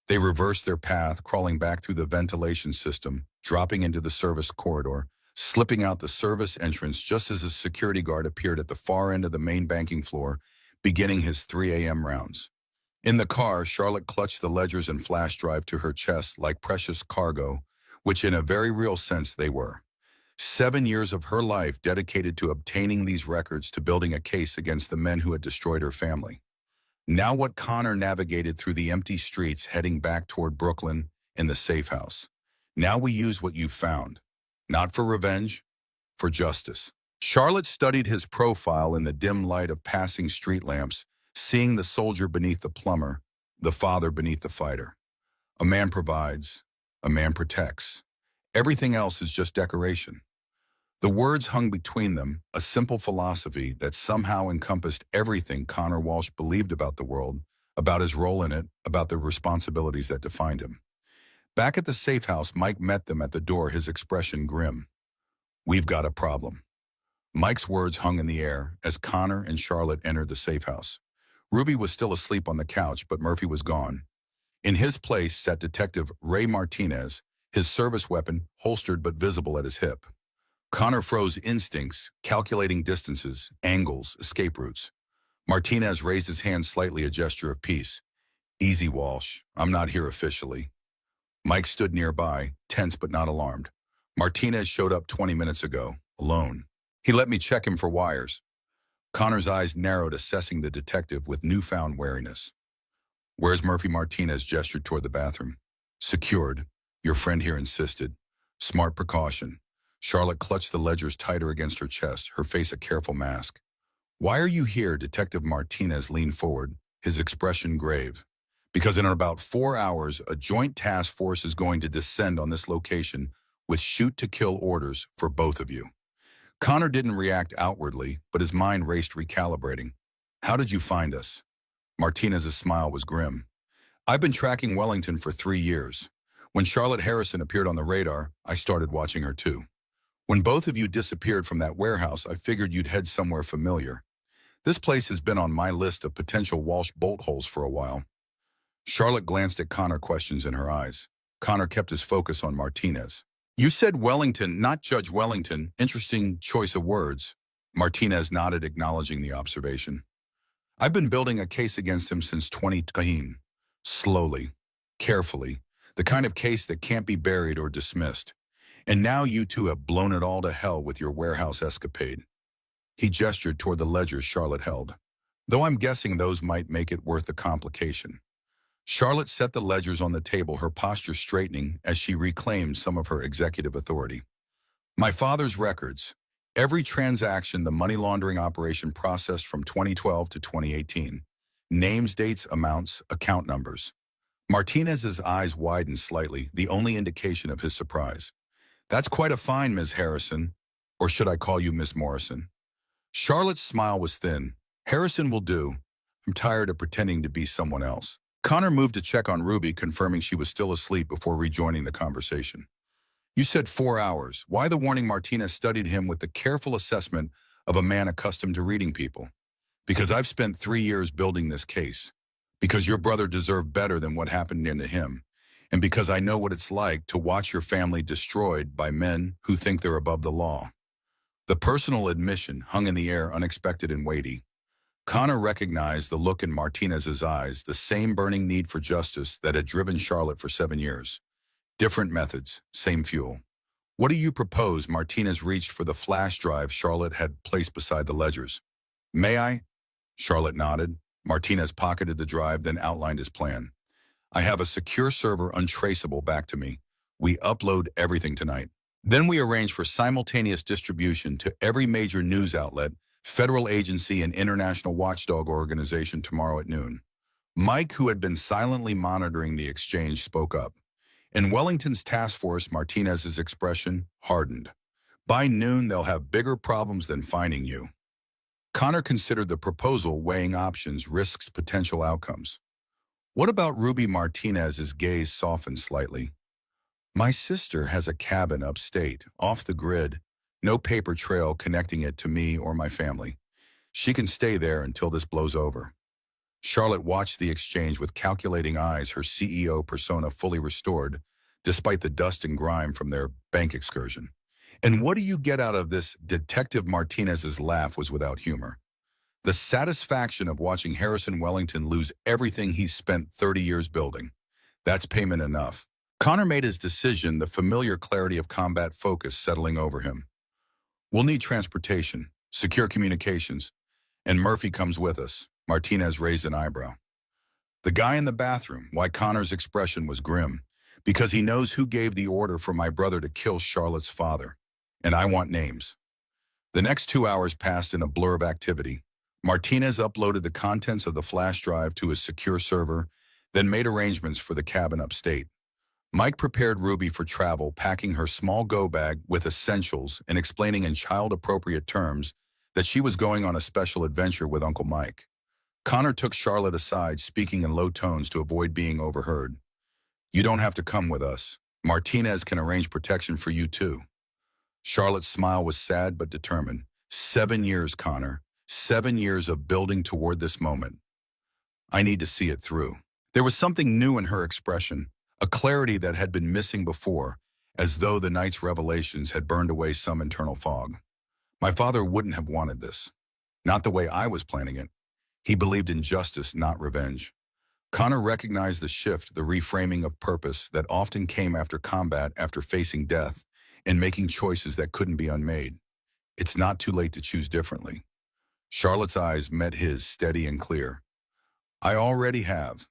They reversed their path, crawling back through the ventilation system, dropping into the service corridor, slipping out the service entrance just as a security guard appeared at the far end of the main banking floor, beginning his 3 a.m. rounds. In the car, Charlotte clutched the ledgers and flash drive to her chest like precious cargo, which in a very real sense they were. 7 years of her life dedicated to obtaining these records to building a case against the men who had destroyed her family. Now what Connor navigated through the empty streets heading back toward Brooklyn in the safe house. Now we use what you found. Not for revenge, for justice. Charlotte studied his profile in the dim light of passing street lamps, seeing the soldier beneath the plumber, the father beneath the fighter. A man provides, a man protects. Everything else is just decoration. The words hung between them, a simple philosophy that somehow encompassed everything Connor Walsh believed about the world, about his role in it, about the responsibilities that defined him. Back at the safe house, Mike met them at the door, his expression grim. "We've got a problem." Mike's words hung in the air as Connor and Charlotte entered the safe house. Ruby was still asleep on the couch, but Murphy was gone. In his place sat Detective Ray Martinez, his service weapon holstered but visible at his hip. Connor froze instincts, calculating distances, angles, escape routes. Martinez raised his hand slightly, a gesture of peace. "Easy, Walsh. I'm not here officially." Mike stood nearby, tense but not alarmed. "Martinez showed up 20 minutes ago, alone. He let me check him for wires." Connor's eyes narrowed, assessing the detective with newfound wariness. "Where's Murphy?" Martinez gestured toward the bathroom. "Secured. Your friend here insisted. Smart precaution." Charlotte clutched the ledgers tighter against her chest, her face a careful mask. "Why are you here?" Detective Martinez leaned forward, his expression grave. "Because in about 4 hours, a joint task force is going to descend on this location with shoot-to-kill orders for both of you." Connor didn't react outwardly, but his mind raced, recalibrating. "How did you find us?" Martinez's smile was grim. "I've been tracking Wellington for 3 years. When Charlotte Harrison appeared on the radar, I started watching her too. When both of you disappeared from that warehouse, I figured you'd head somewhere familiar. This place has been on my list of potential Walsh bolt holes for a while." Charlotte glanced at Connor, questions in her eyes. Connor kept his focus on Martinez. "You said Wellington, not Judge Wellington. Interesting choice of words." Martinez nodded, acknowledging the observation. "I've been building a case against him since 2010. Slowly, carefully, the kind of case that can't be buried or dismissed. And now you two have blown it all to hell with your warehouse escapade." He gestured toward the ledgers Charlotte held. "Though I'm guessing those might make it worth the complication." Charlotte set the ledgers on the table, her posture straightening as she reclaimed some of her executive authority. "My father's records. Every transaction the money laundering operation processed from 2012 to 2018. Names, dates, amounts, account numbers." Martinez's eyes widened slightly, the only indication of his surprise. "That's quite a find, Ms. Harrison. Or should I call you Miss Morrison?" Charlotte's smile was thin. "Harrison will do. I'm tired of pretending to be someone else." Connor moved to check on Ruby, confirming she was still asleep before rejoining the conversation. "You said 4 hours. Why the warning?" Martinez studied him with the careful assessment of a man accustomed to reading people. "Because I've spent 3 years building this case. Because your brother deserved better than what happened to him. And because I know what it's like to watch your family destroyed by men who think they're above the law." The personal admission hung in the air, unexpected and weighty. Connor recognized the look in Martinez's eyes, the same burning need for justice that had driven Charlotte for 7 years. Different methods, same fuel. "What do you propose?" Martinez reached for the flash drive Charlotte had placed beside the ledgers. "May I?" Charlotte nodded. Martinez pocketed the drive, then outlined his plan. "I have a secure server untraceable back to me. We upload everything tonight. Then we arrange for simultaneous distribution to every major news outlet, federal agency, and international watchdog organization tomorrow at noon." Mike, who had been silently monitoring the exchange, spoke up. In Wellington's task force, Martinez's expression hardened. "By noon, they'll have bigger problems than finding you." Connor considered the proposal, weighing options, risks, potential outcomes. "What about Ruby?" Martinez's gaze softened slightly. "My sister has a cabin upstate, off the grid, no paper trail connecting it to me or my family. She can stay there until this blows over." Charlotte watched the exchange with calculating eyes, her CEO persona fully restored, despite the dust and grime from their bank excursion. And what do you get out of this? Detective Martinez's laugh was without humor. The satisfaction of watching Harrison Wellington lose everything he's spent 30 years building. That's payment enough. Connor made his decision, the familiar clarity of combat focus settling over him. We'll need transportation, secure communications, and Murphy comes with us. Martinez raised an eyebrow. The guy in the bathroom, why Connor's expression was grim. Because he knows who gave the order for my brother to kill Charlotte's father. And I want names. The next 2 hours passed in a blur of activity. Martinez uploaded the contents of the flash drive to his secure server, then made arrangements for the cabin upstate. Mike prepared Ruby for travel, packing her small go bag with essentials and explaining in child-appropriate terms that she was going on a special adventure with Uncle Mike. Connor took Charlotte aside, speaking in low tones to avoid being overheard. You don't have to come with us. Martinez can arrange protection for you too. Charlotte's smile was sad but determined. 7 years, Connor. 7 years of building toward this moment. I need to see it through. There was something new in her expression, a clarity that had been missing before, as though the night's revelations had burned away some internal fog. My father wouldn't have wanted this. Not the way I was planning it. He believed in justice, not revenge. Connor recognized the shift, the reframing of purpose that often came after combat, after facing death, and making choices that couldn't be unmade. It's not too late to choose differently. Charlotte's eyes met his, steady and clear. I already have.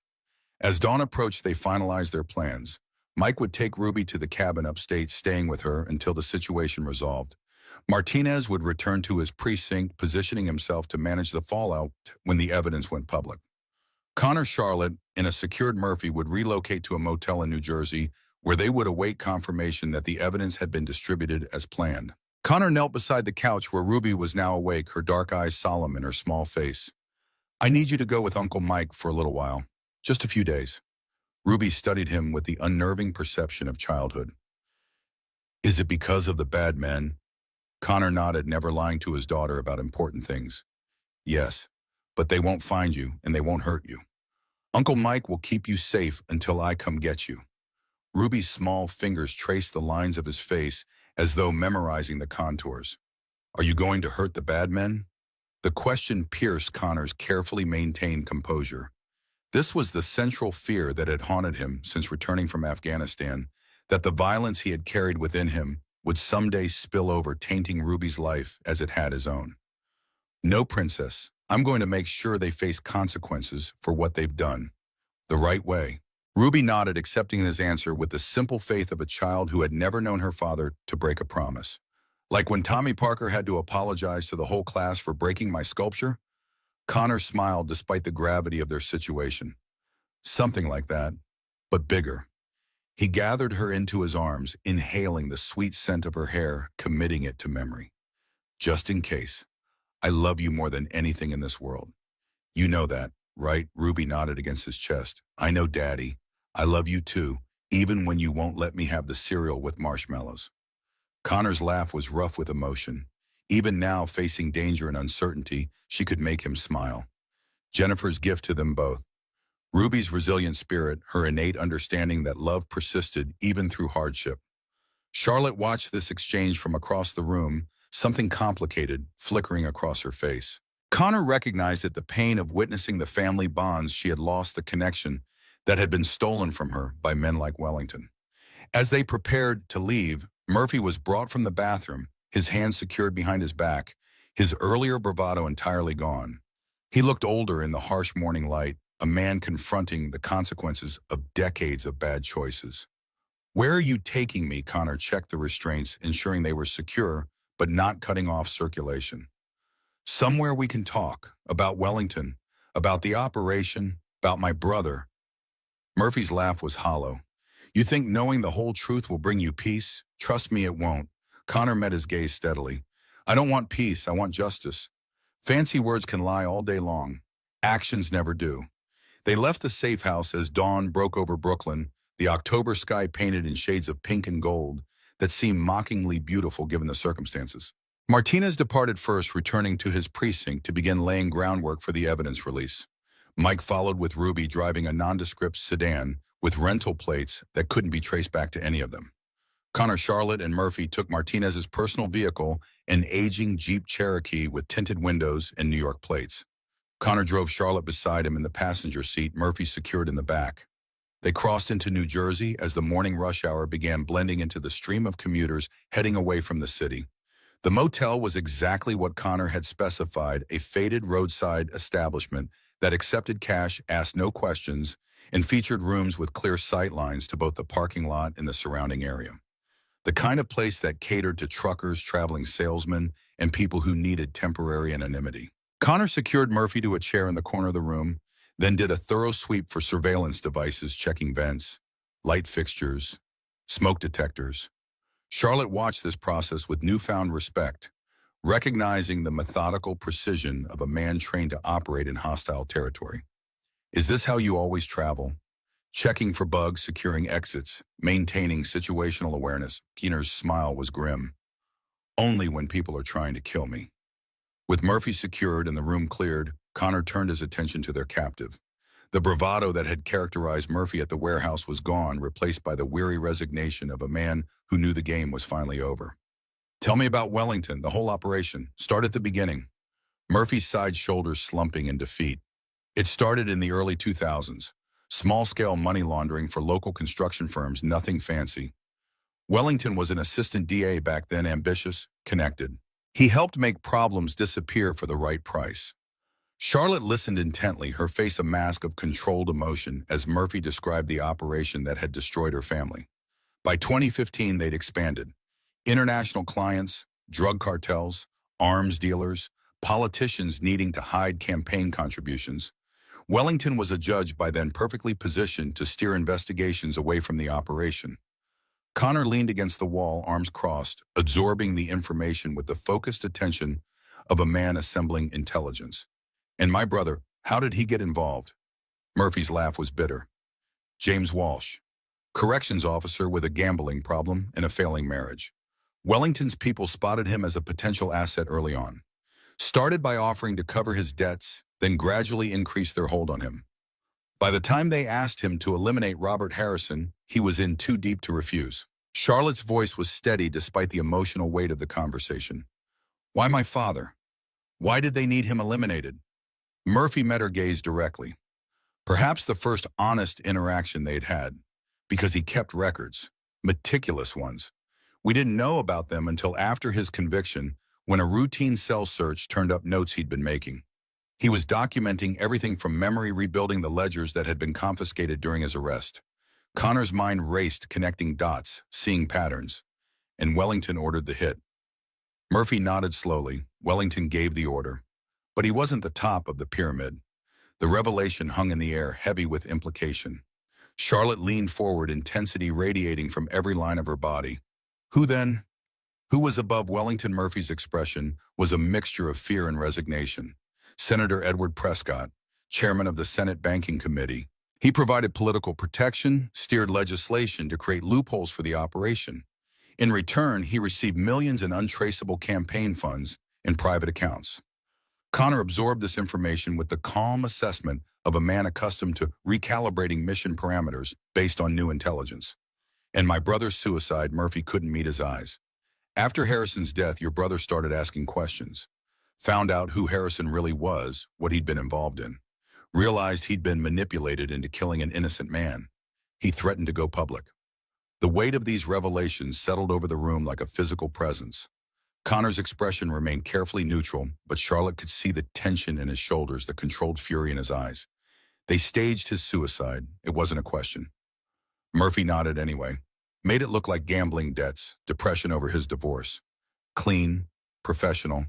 As dawn approached, they finalized their plans. Mike would take Ruby to the cabin upstate, staying with her until the situation resolved. Martinez would return to his precinct, positioning himself to manage the fallout when the evidence went public. Connor, Charlotte, and a secured Murphy would relocate to a motel in New Jersey, where they would await confirmation that the evidence had been distributed as planned. Connor knelt beside the couch where Ruby was now awake, her dark eyes solemn in her small face. I need you to go with Uncle Mike for a little while. Just a few days. Ruby studied him with the unnerving perception of childhood. Is it because of the bad men? Connor nodded, never lying to his daughter about important things. Yes, but they won't find you and they won't hurt you. Uncle Mike will keep you safe until I come get you. Ruby's small fingers traced the lines of his face as though memorizing the contours. Are you going to hurt the bad men? The question pierced Connor's carefully maintained composure. This was the central fear that had haunted him since returning from Afghanistan, that the violence he had carried within him would someday spill over, tainting Ruby's life as it had his own. No, princess, I'm going to make sure they face consequences for what they've done. The right way. Ruby nodded, accepting his answer with the simple faith of a child who had never known her father to break a promise. Like when Tommy Parker had to apologize to the whole class for breaking my sculpture? Connor smiled despite the gravity of their situation. Something like that, but bigger. He gathered her into his arms, inhaling the sweet scent of her hair, committing it to memory. Just in case. I love you more than anything in this world. You know that, right? Ruby nodded against his chest. I know, Daddy. I love you too, even when you won't let me have the cereal with marshmallows. Connor's laugh was rough with emotion. Even now, facing danger and uncertainty, she could make him smile. Jennifer's gift to them both. Ruby's resilient spirit, her innate understanding that love persisted even through hardship. Charlotte watched this exchange from across the room, something complicated flickering across her face. Connor recognized that the pain of witnessing the family bonds she had lost, the connection that had been stolen from her by men like Wellington. As they prepared to leave, Murphy was brought from the bathroom, his hands secured behind his back, his earlier bravado entirely gone. He looked older in the harsh morning light, a man confronting the consequences of decades of bad choices. Where are you taking me? Connor checked the restraints, ensuring they were secure, but not cutting off circulation. Somewhere we can talk about Wellington, about the operation, about my brother. Murphy's laugh was hollow. You think knowing the whole truth will bring you peace? Trust me, it won't. Connor met his gaze steadily. I don't want peace, I want justice. Fancy words can lie all day long. Actions never do. They left the safe house as dawn broke over Brooklyn, the October sky painted in shades of pink and gold that seemed mockingly beautiful given the circumstances. Martinez departed first, returning to his precinct to begin laying groundwork for the evidence release. Mike followed with Ruby, driving a nondescript sedan with rental plates that couldn't be traced back to any of them. Connor, Charlotte, and Murphy took Martinez's personal vehicle, an aging Jeep Cherokee with tinted windows and New York plates. Connor drove Charlotte beside him in the passenger seat, Murphy secured in the back. They crossed into New Jersey as the morning rush hour began blending into the stream of commuters heading away from the city. The motel was exactly what Connor had specified, a faded roadside establishment that accepted cash, asked no questions, and featured rooms with clear sight lines to both the parking lot and the surrounding area. The kind of place that catered to truckers, traveling salesmen, and people who needed temporary anonymity. Connor secured Murphy to a chair in the corner of the room, then did a thorough sweep for surveillance devices, checking vents, light fixtures, smoke detectors. Charlotte watched this process with newfound respect, recognizing the methodical precision of a man trained to operate in hostile territory. Is this how you always travel? Checking for bugs, securing exits, maintaining situational awareness. Keener's smile was grim. Only when people are trying to kill me. With Murphy secured and the room cleared, Connor turned his attention to their captive. The bravado that had characterized Murphy at the warehouse was gone, replaced by the weary resignation of a man who knew the game was finally over. Tell me about Wellington, the whole operation. Start at the beginning. Murphy's side shoulders slumping in defeat. It started in the early 2000s. Small-scale money laundering for local construction firms, nothing fancy. Wellington was an assistant DA back then, ambitious, connected. He helped make problems disappear for the right price. Charlotte listened intently, her face a mask of controlled emotion as Murphy described the operation that had destroyed her family. By 2015, they'd expanded. International clients, drug cartels, arms dealers, politicians needing to hide campaign contributions. Wellington was a judge by then perfectly positioned to steer investigations away from the operation. Connor leaned against the wall, arms crossed, absorbing the information with the focused attention of a man assembling intelligence. And my brother, how did he get involved? Murphy's laugh was bitter. James Walsh, corrections officer with a gambling problem and a failing marriage. Wellington's people spotted him as a potential asset early on. Started by offering to cover his debts, then gradually increased their hold on him. By the time they asked him to eliminate Robert Harrison, he was in too deep to refuse. Charlotte's voice was steady despite the emotional weight of the conversation. Why my father? Why did they need him eliminated? Murphy met her gaze directly. Perhaps the first honest interaction they'd had, because he kept records, meticulous ones. We didn't know about them until after his conviction, when a routine cell search turned up notes he'd been making. He was documenting everything from memory, rebuilding the ledgers that had been confiscated during his arrest. Connor's mind raced, connecting dots, seeing patterns, and Wellington ordered the hit. Murphy nodded slowly. Wellington gave the order. But he wasn't the top of the pyramid. The revelation hung in the air, heavy with implication. Charlotte leaned forward, intensity radiating from every line of her body. Who then? Who was above Wellington? Murphy's expression was a mixture of fear and resignation. Senator Edward Prescott, chairman of the Senate Banking Committee. He provided political protection, steered legislation to create loopholes for the operation. In return, he received millions in untraceable campaign funds in private accounts. Connor absorbed this information with the calm assessment of a man accustomed to recalibrating mission parameters based on new intelligence. And my brother's suicide, Murphy couldn't meet his eyes. After Harrison's death, your brother started asking questions. Found out who Harrison really was, what he'd been involved in. Realized he'd been manipulated into killing an innocent man. He threatened to go public. The weight of these revelations settled over the room like a physical presence. Connor's expression remained carefully neutral, but Charlotte could see the tension in his shoulders, the controlled fury in his eyes. They staged his suicide. It wasn't a question. Murphy nodded anyway. Made it look like gambling debts, depression over his divorce. Clean, professional,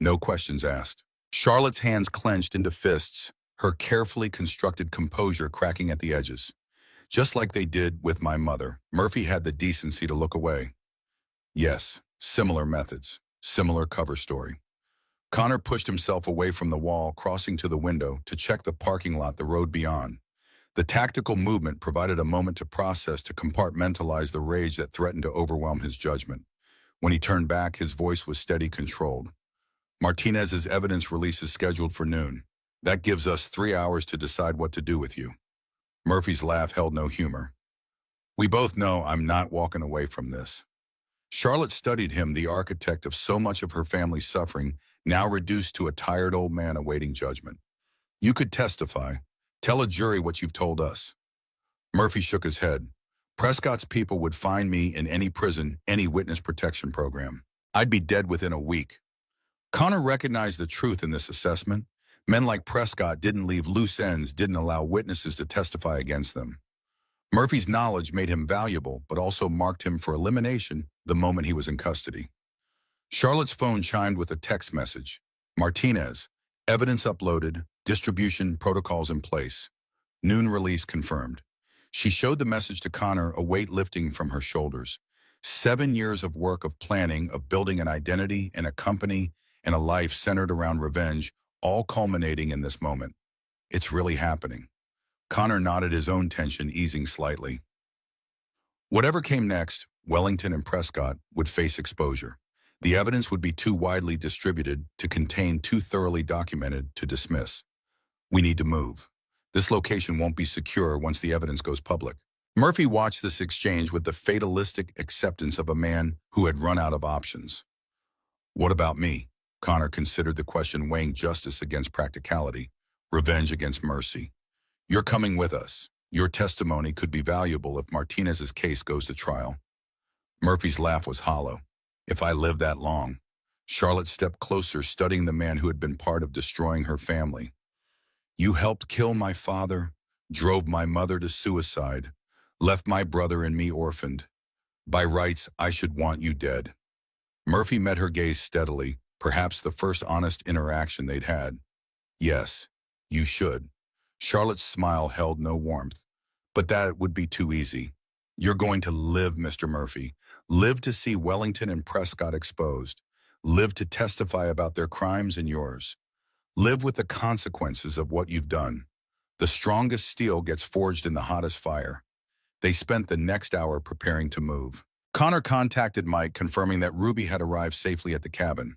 no questions asked. Charlotte's hands clenched into fists, her carefully constructed composure cracking at the edges. Just like they did with my mother, Murphy had the decency to look away. Yes, similar methods, similar cover story. Connor pushed himself away from the wall, crossing to the window to check the parking lot, the road beyond. The tactical movement provided a moment to process, to compartmentalize the rage that threatened to overwhelm his judgment. When he turned back, his voice was steady, controlled. Martinez's evidence release is scheduled for noon. That gives us 3 hours to decide what to do with you. Murphy's laugh held no humor. We both know I'm not walking away from this. Charlotte studied him, the architect of so much of her family's suffering, now reduced to a tired old man awaiting judgment. You could testify. Tell a jury what you've told us. Murphy shook his head. Prescott's people would find me in any prison, any witness protection program. I'd be dead within a week. Connor recognized the truth in this assessment. Men like Prescott didn't leave loose ends, didn't allow witnesses to testify against them. Murphy's knowledge made him valuable, but also marked him for elimination the moment he was in custody. Charlotte's phone chimed with a text message. Martinez, evidence uploaded, distribution protocols in place. Noon release confirmed. She showed the message to Connor, a weight lifting from her shoulders. 7 years of work of planning, of building an identity and a company and a life centered around revenge, all culminating in this moment. It's really happening. Connor nodded, his own tension easing slightly. Whatever came next, Wellington and Prescott would face exposure. The evidence would be too widely distributed to contain, too thoroughly documented to dismiss. We need to move. This location won't be secure once the evidence goes public. Murphy watched this exchange with the fatalistic acceptance of a man who had run out of options. What about me? Connor considered the question, weighing justice against practicality, revenge against mercy. You're coming with us. Your testimony could be valuable if Martinez's case goes to trial. Murphy's laugh was hollow. If I live that long. Charlotte stepped closer, studying the man who had been part of destroying her family. You helped kill my father, drove my mother to suicide, left my brother and me orphaned. By rights, I should want you dead. Murphy met her gaze steadily, perhaps the first honest interaction they'd had. Yes, you should. Charlotte's smile held no warmth. But that would be too easy. You're going to live, Mr. Murphy. Live to see Wellington and Prescott exposed. Live to testify about their crimes and yours. Live with the consequences of what you've done. The strongest steel gets forged in the hottest fire. They spent the next hour preparing to move. Connor contacted Mike, confirming that Ruby had arrived safely at the cabin.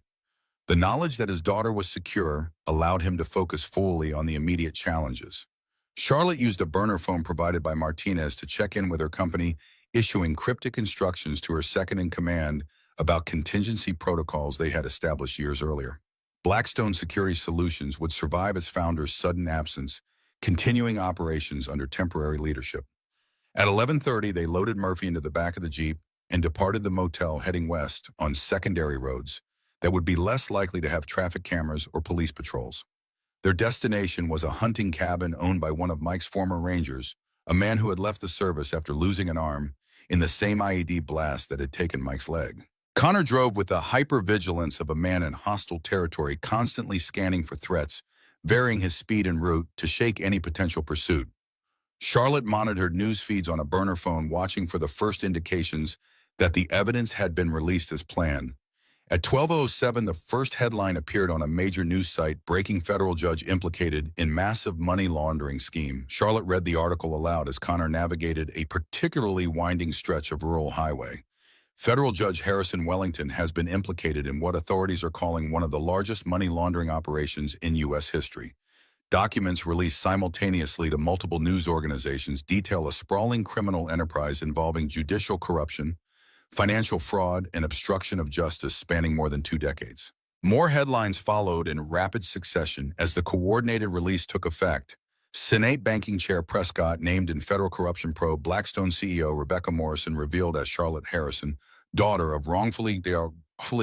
The knowledge that his daughter was secure allowed him to focus fully on the immediate challenges. Charlotte used a burner phone provided by Martinez to check in with her company, issuing cryptic instructions to her second-in-command about contingency protocols they had established years earlier. Blackstone Security Solutions would survive its founder's sudden absence, continuing operations under temporary leadership. At 11:30, they loaded Murphy into the back of the Jeep and departed the motel, heading west on secondary roads that would be less likely to have traffic cameras or police patrols. Their destination was a hunting cabin owned by one of Mike's former rangers, a man who had left the service after losing an arm in the same IED blast that had taken Mike's leg. Connor drove with the hypervigilance of a man in hostile territory, constantly scanning for threats, varying his speed en route to shake any potential pursuit. Charlotte monitored news feeds on a burner phone, watching for the first indications that the evidence had been released as planned. At 12:07, the first headline appeared on a major news site, breaking federal judge implicated in massive money laundering scheme. Charlotte read the article aloud as Connor navigated a particularly winding stretch of rural highway. Federal Judge Harrison Wellington has been implicated in what authorities are calling one of the largest money laundering operations in U.S. history. Documents released simultaneously to multiple news organizations detail a sprawling criminal enterprise involving judicial corruption, financial fraud, and obstruction of justice spanning more than 2 decades. More headlines followed in rapid succession as the coordinated release took effect. Senate Banking Chair Prescott named in federal corruption probe. Blackstone CEO Rebecca Morrison revealed as Charlotte Harrison, daughter of wrongfully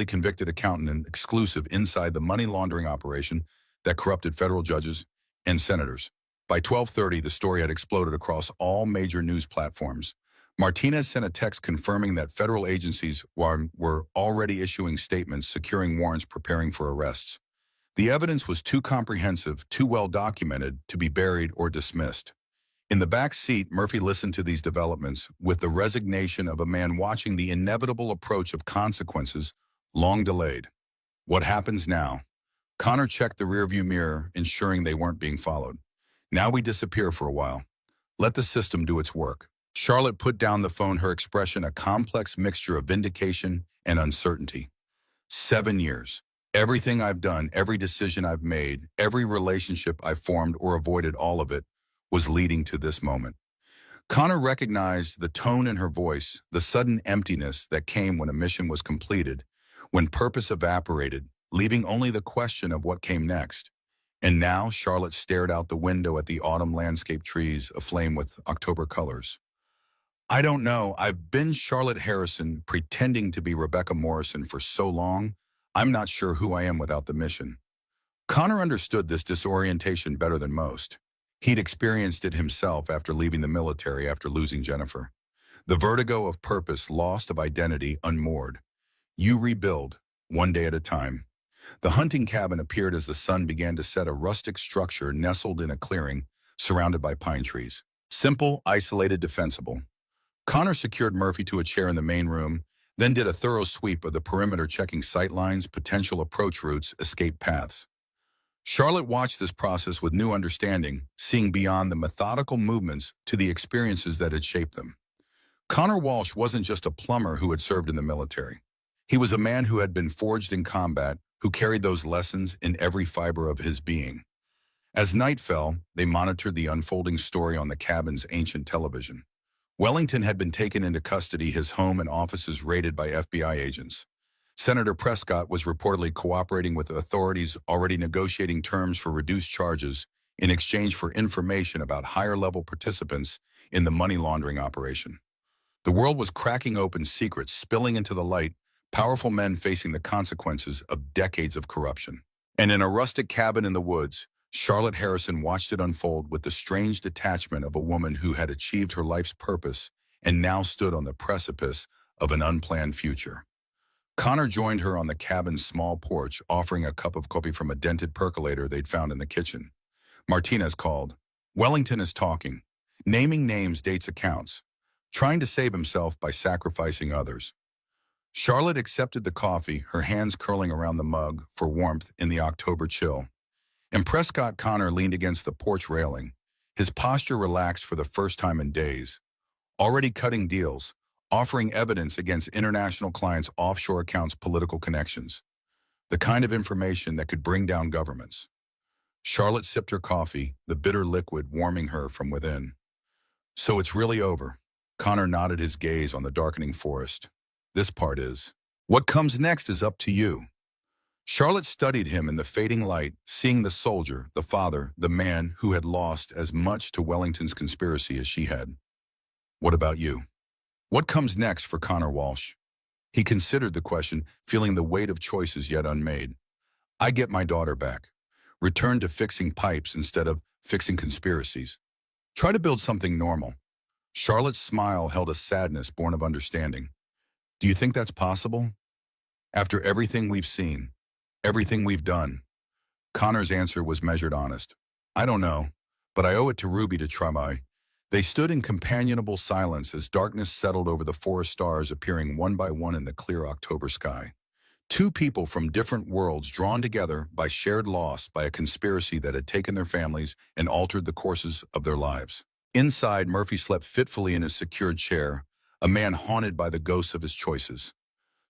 convicted accountant and exclusive inside the money laundering operation that corrupted federal judges and senators. By 12:30, the story had exploded across all major news platforms. Martinez sent a text confirming that federal agencies were already issuing statements, securing warrants, preparing for arrests. The evidence was too comprehensive, too well documented to be buried or dismissed. In the back seat, Murphy listened to these developments with the resignation of a man watching the inevitable approach of consequences long delayed. What happens now? Connor checked the rearview mirror, ensuring they weren't being followed. Now we disappear for a while. Let the system do its work. Charlotte put down the phone, her expression a complex mixture of vindication and uncertainty. 7 years. Everything I've done, every decision I've made, every relationship I've formed or avoided, all of it was leading to this moment. Connor recognized the tone in her voice, the sudden emptiness that came when a mission was completed, when purpose evaporated, leaving only the question of what came next. And now Charlotte stared out the window at the autumn landscape trees aflame with October colors. I don't know. I've been Charlotte Harrison pretending to be Rebecca Morrison for so long, I'm not sure who I am without the mission. Connor understood this disorientation better than most. He'd experienced it himself after leaving the military after losing Jennifer. The vertigo of purpose, lost of identity, unmoored. You rebuild, one day at a time. The hunting cabin appeared as the sun began to set, a rustic structure nestled in a clearing, surrounded by pine trees. Simple, isolated, defensible. Connor secured Murphy to a chair in the main room, then did a thorough sweep of the perimeter, checking sight lines, potential approach routes, escape paths. Charlotte watched this process with new understanding, seeing beyond the methodical movements to the experiences that had shaped them. Connor Walsh wasn't just a plumber who had served in the military. He was a man who had been forged in combat, who carried those lessons in every fiber of his being. As night fell, they monitored the unfolding story on the cabin's ancient television. Wellington had been taken into custody, his home and offices raided by FBI agents. Senator Prescott was reportedly cooperating with authorities, already negotiating terms for reduced charges in exchange for information about higher-level participants in the money laundering operation. The world was cracking open, secrets spilling into the light, powerful men facing the consequences of decades of corruption. And in a rustic cabin in the woods, Charlotte Harrison watched it unfold with the strange detachment of a woman who had achieved her life's purpose and now stood on the precipice of an unplanned future. Connor joined her on the cabin's small porch, offering a cup of coffee from a dented percolator they'd found in the kitchen. Martinez called. Wellington is talking, naming names, dates, accounts, trying to save himself by sacrificing others. Charlotte accepted the coffee, her hands curling around the mug for warmth in the October chill. And Prescott Connor leaned against the porch railing, his posture relaxed for the first time in days. Already cutting deals, offering evidence against international clients' offshore accounts, political connections. The kind of information that could bring down governments. Charlotte sipped her coffee, the bitter liquid warming her from within. So it's really over. Connor nodded, his gaze on the darkening forest. This part is. What comes next is up to you. Charlotte studied him in the fading light, seeing the soldier, the father, the man who had lost as much to Wellington's conspiracy as she had. What about you? What comes next for Connor Walsh? He considered the question, feeling the weight of choices yet unmade. I get my daughter back. Return to fixing pipes instead of fixing conspiracies. Try to build something normal. Charlotte's smile held a sadness born of understanding. Do you think that's possible? After everything we've seen, everything we've done? Connor's answer was measured, honest. I don't know, but I owe it to Ruby to try. They stood in companionable silence as darkness settled over the forest, stars appearing one by one in the clear October sky. Two people from different worlds drawn together by shared loss, by a conspiracy that had taken their families and altered the courses of their lives. Inside, Murphy slept fitfully in his secured chair, a man haunted by the ghosts of his choices.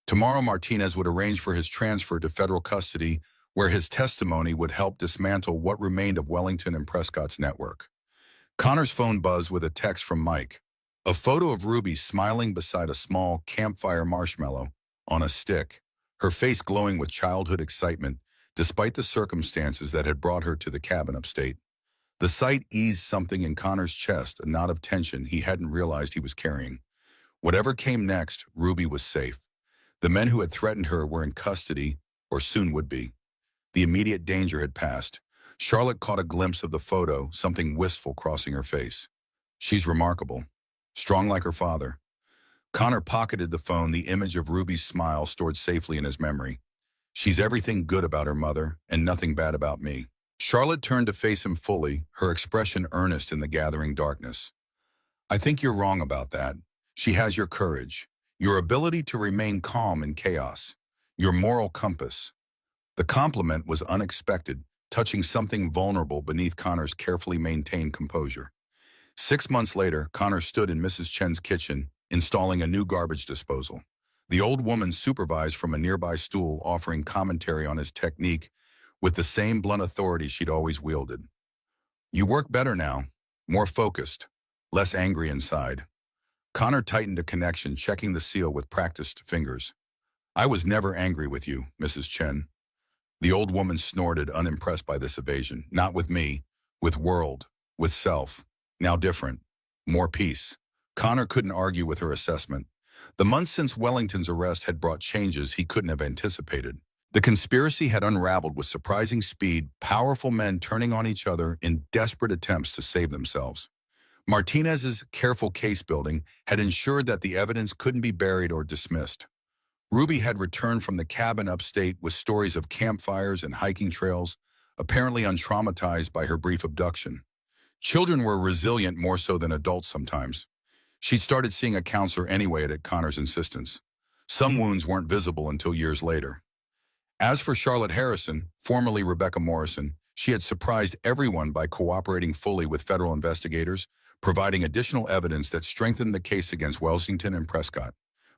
Tomorrow, Martinez would arrange for his transfer to federal custody, where his testimony would help dismantle what remained of Wellington and Prescott's network. Connor's phone buzzed with a text from Mike. A photo of Ruby smiling beside a small campfire marshmallow on a stick, her face glowing with childhood excitement, despite the circumstances that had brought her to the cabin upstate. The sight eased something in Connor's chest, a knot of tension he hadn't realized he was carrying. Whatever came next, Ruby was safe. The men who had threatened her were in custody, or soon would be. The immediate danger had passed. Charlotte caught a glimpse of the photo, something wistful crossing her face. She's remarkable. Strong like her father. Connor pocketed the phone, the image of Ruby's smile stored safely in his memory. She's everything good about her mother, and nothing bad about me. Charlotte turned to face him fully, her expression earnest in the gathering darkness. I think you're wrong about that. She has your courage, your ability to remain calm in chaos, your moral compass. The compliment was unexpected, touching something vulnerable beneath Connor's carefully maintained composure. 6 months later, Connor stood in Mrs. Chen's kitchen, installing a new garbage disposal. The old woman supervised from a nearby stool, offering commentary on his technique with the same blunt authority she'd always wielded. You work better now, more focused. less angry inside. Connor tightened a connection, checking the seal with practiced fingers. I was never angry with you, Mrs. Chen. The old woman snorted, unimpressed by this evasion. Not with me, with world, with self. Now different. More peace. Connor couldn't argue with her assessment. The months since Wellington's arrest had brought changes he couldn't have anticipated. The conspiracy had unraveled with surprising speed, powerful men turning on each other in desperate attempts to save themselves. Martinez's careful case building had ensured that the evidence couldn't be buried or dismissed. Ruby had returned from the cabin upstate with stories of campfires and hiking trails, apparently untraumatized by her brief abduction. Children were resilient more so than adults sometimes. She'd started seeing a counselor anyway at Connor's insistence. Some wounds weren't visible until years later. As for Charlotte Harrison, formerly Rebecca Morrison, she had surprised everyone by cooperating fully with federal investigators, providing additional evidence that strengthened the case against Wellington and Prescott.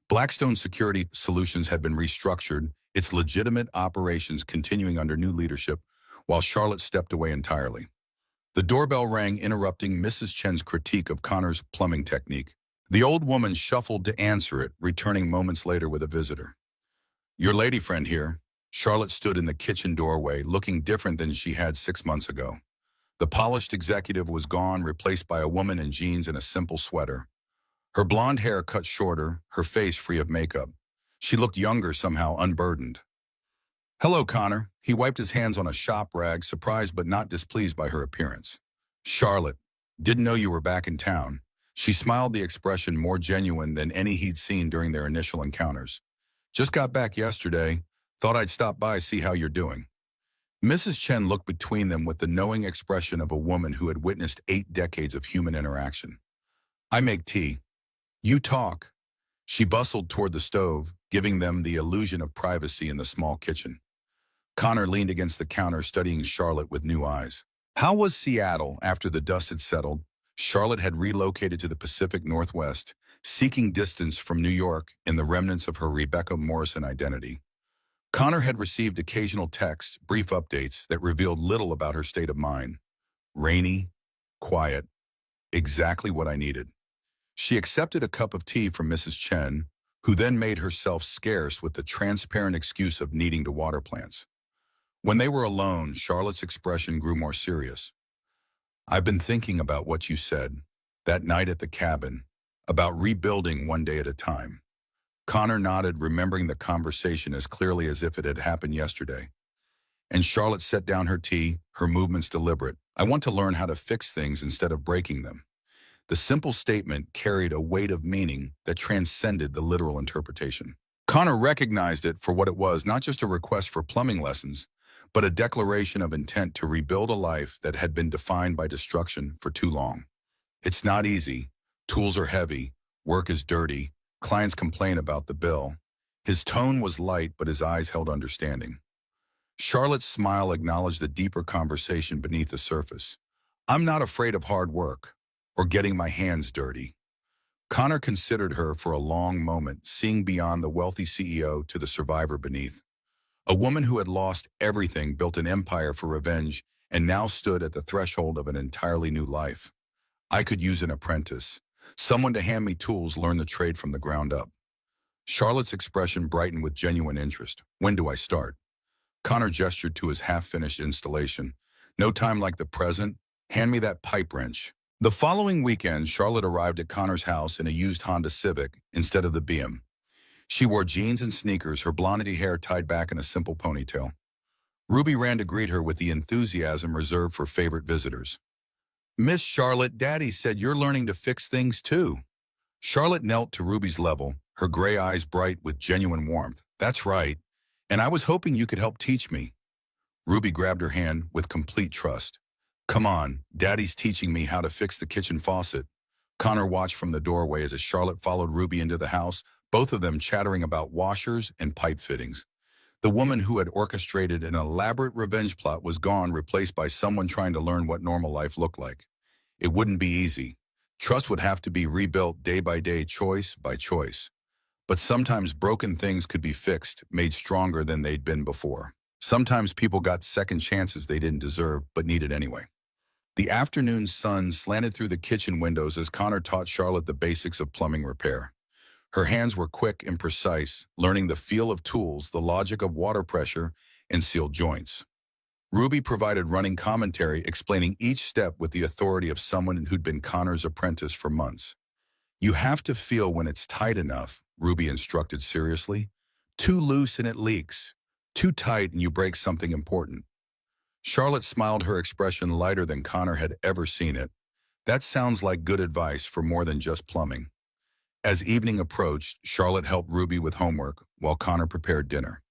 Blackstone Security Solutions had been restructured, its legitimate operations continuing under new leadership, while Charlotte stepped away entirely. The doorbell rang, interrupting Mrs. Chen's critique of Connor's plumbing technique. The old woman shuffled to answer it, returning moments later with a visitor. Your lady friend here. Charlotte stood in the kitchen doorway, looking different than she had 6 months ago. The polished executive was gone, replaced by a woman in jeans and a simple sweater. Her blonde hair cut shorter, her face free of makeup. She looked younger, somehow unburdened. Hello, Connor. He wiped his hands on a shop rag, surprised but not displeased by her appearance. Charlotte, didn't know you were back in town. She smiled, the expression more genuine than any he'd seen during their initial encounters. Just got back yesterday. Thought I'd stop by, see how you're doing. Mrs. Chen looked between them with the knowing expression of a woman who had witnessed 8 decades of human interaction. I make tea. You talk. She bustled toward the stove, giving them the illusion of privacy in the small kitchen. Connor leaned against the counter, studying Charlotte with new eyes. How was Seattle after the dust had settled? Charlotte had relocated to the Pacific Northwest, seeking distance from New York in the remnants of her Rebecca Morrison identity. Connor had received occasional texts, brief updates that revealed little about her state of mind. Rainy, quiet, exactly what I needed. She accepted a cup of tea from Mrs. Chen, who then made herself scarce with the transparent excuse of needing to water plants. When they were alone, Charlotte's expression grew more serious. I've been thinking about what you said, that night at the cabin, about rebuilding one day at a time. Connor nodded, remembering the conversation as clearly as if it had happened yesterday. And Charlotte set down her tea, her movements deliberate. I want to learn how to fix things instead of breaking them. The simple statement carried a weight of meaning that transcended the literal interpretation. Connor recognized it for what it was, not just a request for plumbing lessons, but a declaration of intent to rebuild a life that had been defined by destruction for too long. It's not easy. Tools are heavy. Work is dirty. Clients complain about the bill. His tone was light, but his eyes held understanding. Charlotte's smile acknowledged the deeper conversation beneath the surface. I'm not afraid of hard work or getting my hands dirty. Connor considered her for a long moment, seeing beyond the wealthy CEO to the survivor beneath. A woman who had lost everything, built an empire for revenge, and now stood at the threshold of an entirely new life. I could use an apprentice, someone to hand me tools, learn the trade from the ground up. Charlotte's expression brightened with genuine interest. When do I start? Connor gestured to his half-finished installation. No time like the present. Hand me that pipe wrench. The following weekend, Charlotte arrived at Connor's house in a used Honda Civic instead of the BM. She wore jeans and sneakers, her blondie hair tied back in a simple ponytail. Ruby ran to greet her with the enthusiasm reserved for favorite visitors. Miss Charlotte, Daddy said you're learning to fix things too. Charlotte knelt to Ruby's level, her gray eyes bright with genuine warmth. That's right, and I was hoping you could help teach me. Ruby grabbed her hand with complete trust. Come on, Daddy's teaching me how to fix the kitchen faucet. Connor watched from the doorway as Charlotte followed Ruby into the house, both of them chattering about washers and pipe fittings. The woman who had orchestrated an elaborate revenge plot was gone, replaced by someone trying to learn what normal life looked like. It wouldn't be easy. Trust would have to be rebuilt day by day, choice by choice. But sometimes broken things could be fixed, made stronger than they'd been before. Sometimes people got second chances they didn't deserve, but needed anyway. The afternoon sun slanted through the kitchen windows as Connor taught Charlotte the basics of plumbing repair. Her hands were quick and precise, learning the feel of tools, the logic of water pressure, and sealed joints. Ruby provided running commentary explaining each step with the authority of someone who'd been Connor's apprentice for months. You have to feel when it's tight enough, Ruby instructed seriously. Too loose and it leaks. Too tight and you break something important. Charlotte smiled, her expression lighter than Connor had ever seen it. That sounds like good advice for more than just plumbing. As evening approached, Charlotte helped Ruby with homework while Connor prepared dinner.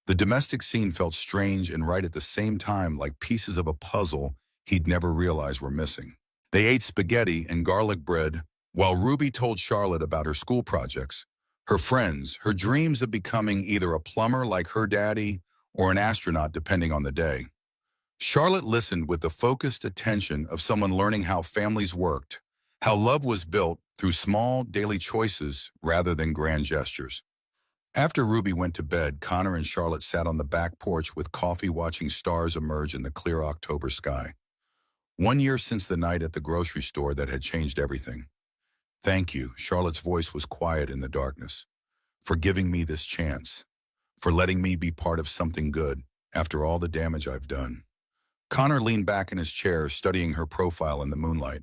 The domestic scene felt strange and right at the same time, like pieces of a puzzle he'd never realized were missing. They ate spaghetti and garlic bread while Ruby told Charlotte about her school projects, her friends, her dreams of becoming either a plumber like her daddy or an astronaut depending on the day. Charlotte listened with the focused attention of someone learning how families worked, how love was built through small daily choices rather than grand gestures. After Ruby went to bed, Connor and Charlotte sat on the back porch with coffee watching stars emerge in the clear October sky. 1 year since the night at the grocery store that had changed everything. Thank you, Charlotte's voice was quiet in the darkness, for giving me this chance, for letting me be part of something good after all the damage I've done. Connor leaned back in his chair, studying her profile in the moonlight.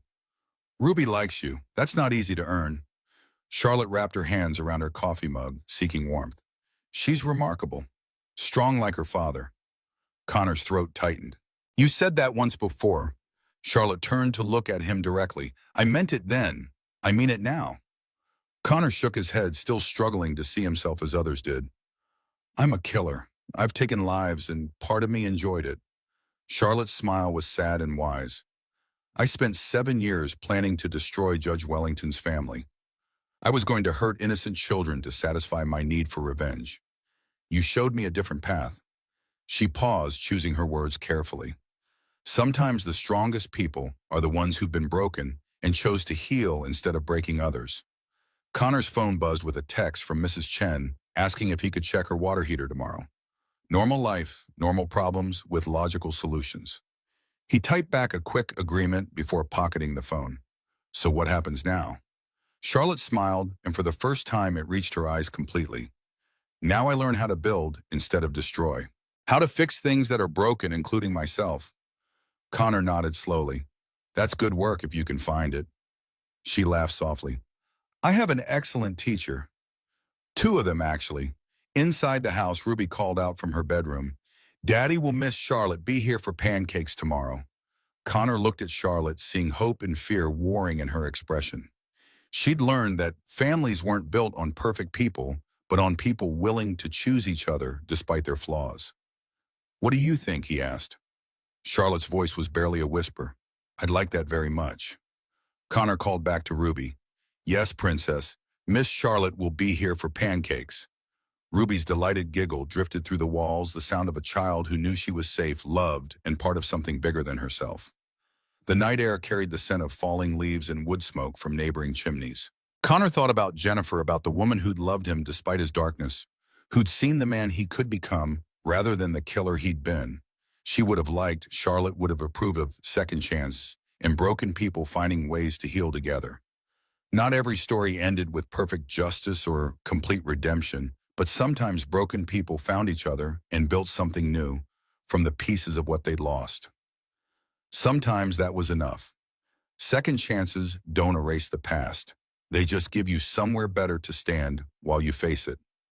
Ruby likes you. That's not easy to earn. Charlotte wrapped her hands around her coffee mug, seeking warmth. She's remarkable. Strong like her father. Connor's throat tightened. You said that once before. Charlotte turned to look at him directly. I meant it then. I mean it now. Connor shook his head, still struggling to see himself as others did. I'm a killer. I've taken lives, and part of me enjoyed it. Charlotte's smile was sad and wise. I spent 7 years planning to destroy Judge Wellington's family. I was going to hurt innocent children to satisfy my need for revenge. You showed me a different path. She paused, choosing her words carefully. Sometimes the strongest people are the ones who've been broken and chose to heal instead of breaking others. Connor's phone buzzed with a text from Mrs. Chen asking if he could check her water heater tomorrow. Normal life, normal problems with logical solutions. He typed back a quick agreement before pocketing the phone. So what happens now? Charlotte smiled, and for the first time it reached her eyes completely. Now I learn how to build instead of destroy. How to fix things that are broken, including myself. Connor nodded slowly. That's good work if you can find it. She laughed softly. I have an excellent teacher. 2 of them, actually. Inside the house, Ruby called out from her bedroom. Daddy will miss Charlotte. Be here for pancakes tomorrow. Connor looked at Charlotte, seeing hope and fear warring in her expression. She'd learned that families weren't built on perfect people, but on people willing to choose each other despite their flaws. What do you think? He asked. Charlotte's voice was barely a whisper. I'd like that very much. Connor called back to Ruby. Yes, Princess. Miss Charlotte will be here for pancakes. Ruby's delighted giggle drifted through the walls, the sound of a child who knew she was safe, loved, and part of something bigger than herself. The night air carried the scent of falling leaves and wood smoke from neighboring chimneys. Connor thought about Jennifer, about the woman who'd loved him despite his darkness, who'd seen the man he could become rather than the killer he'd been. She would have liked, Charlotte would have approved of second chances and broken people finding ways to heal together. Not every story ended with perfect justice or complete redemption, but sometimes broken people found each other and built something new from the pieces of what they'd lost. Sometimes that was enough. Second chances don't erase the past. They just give you somewhere better to stand while you face it.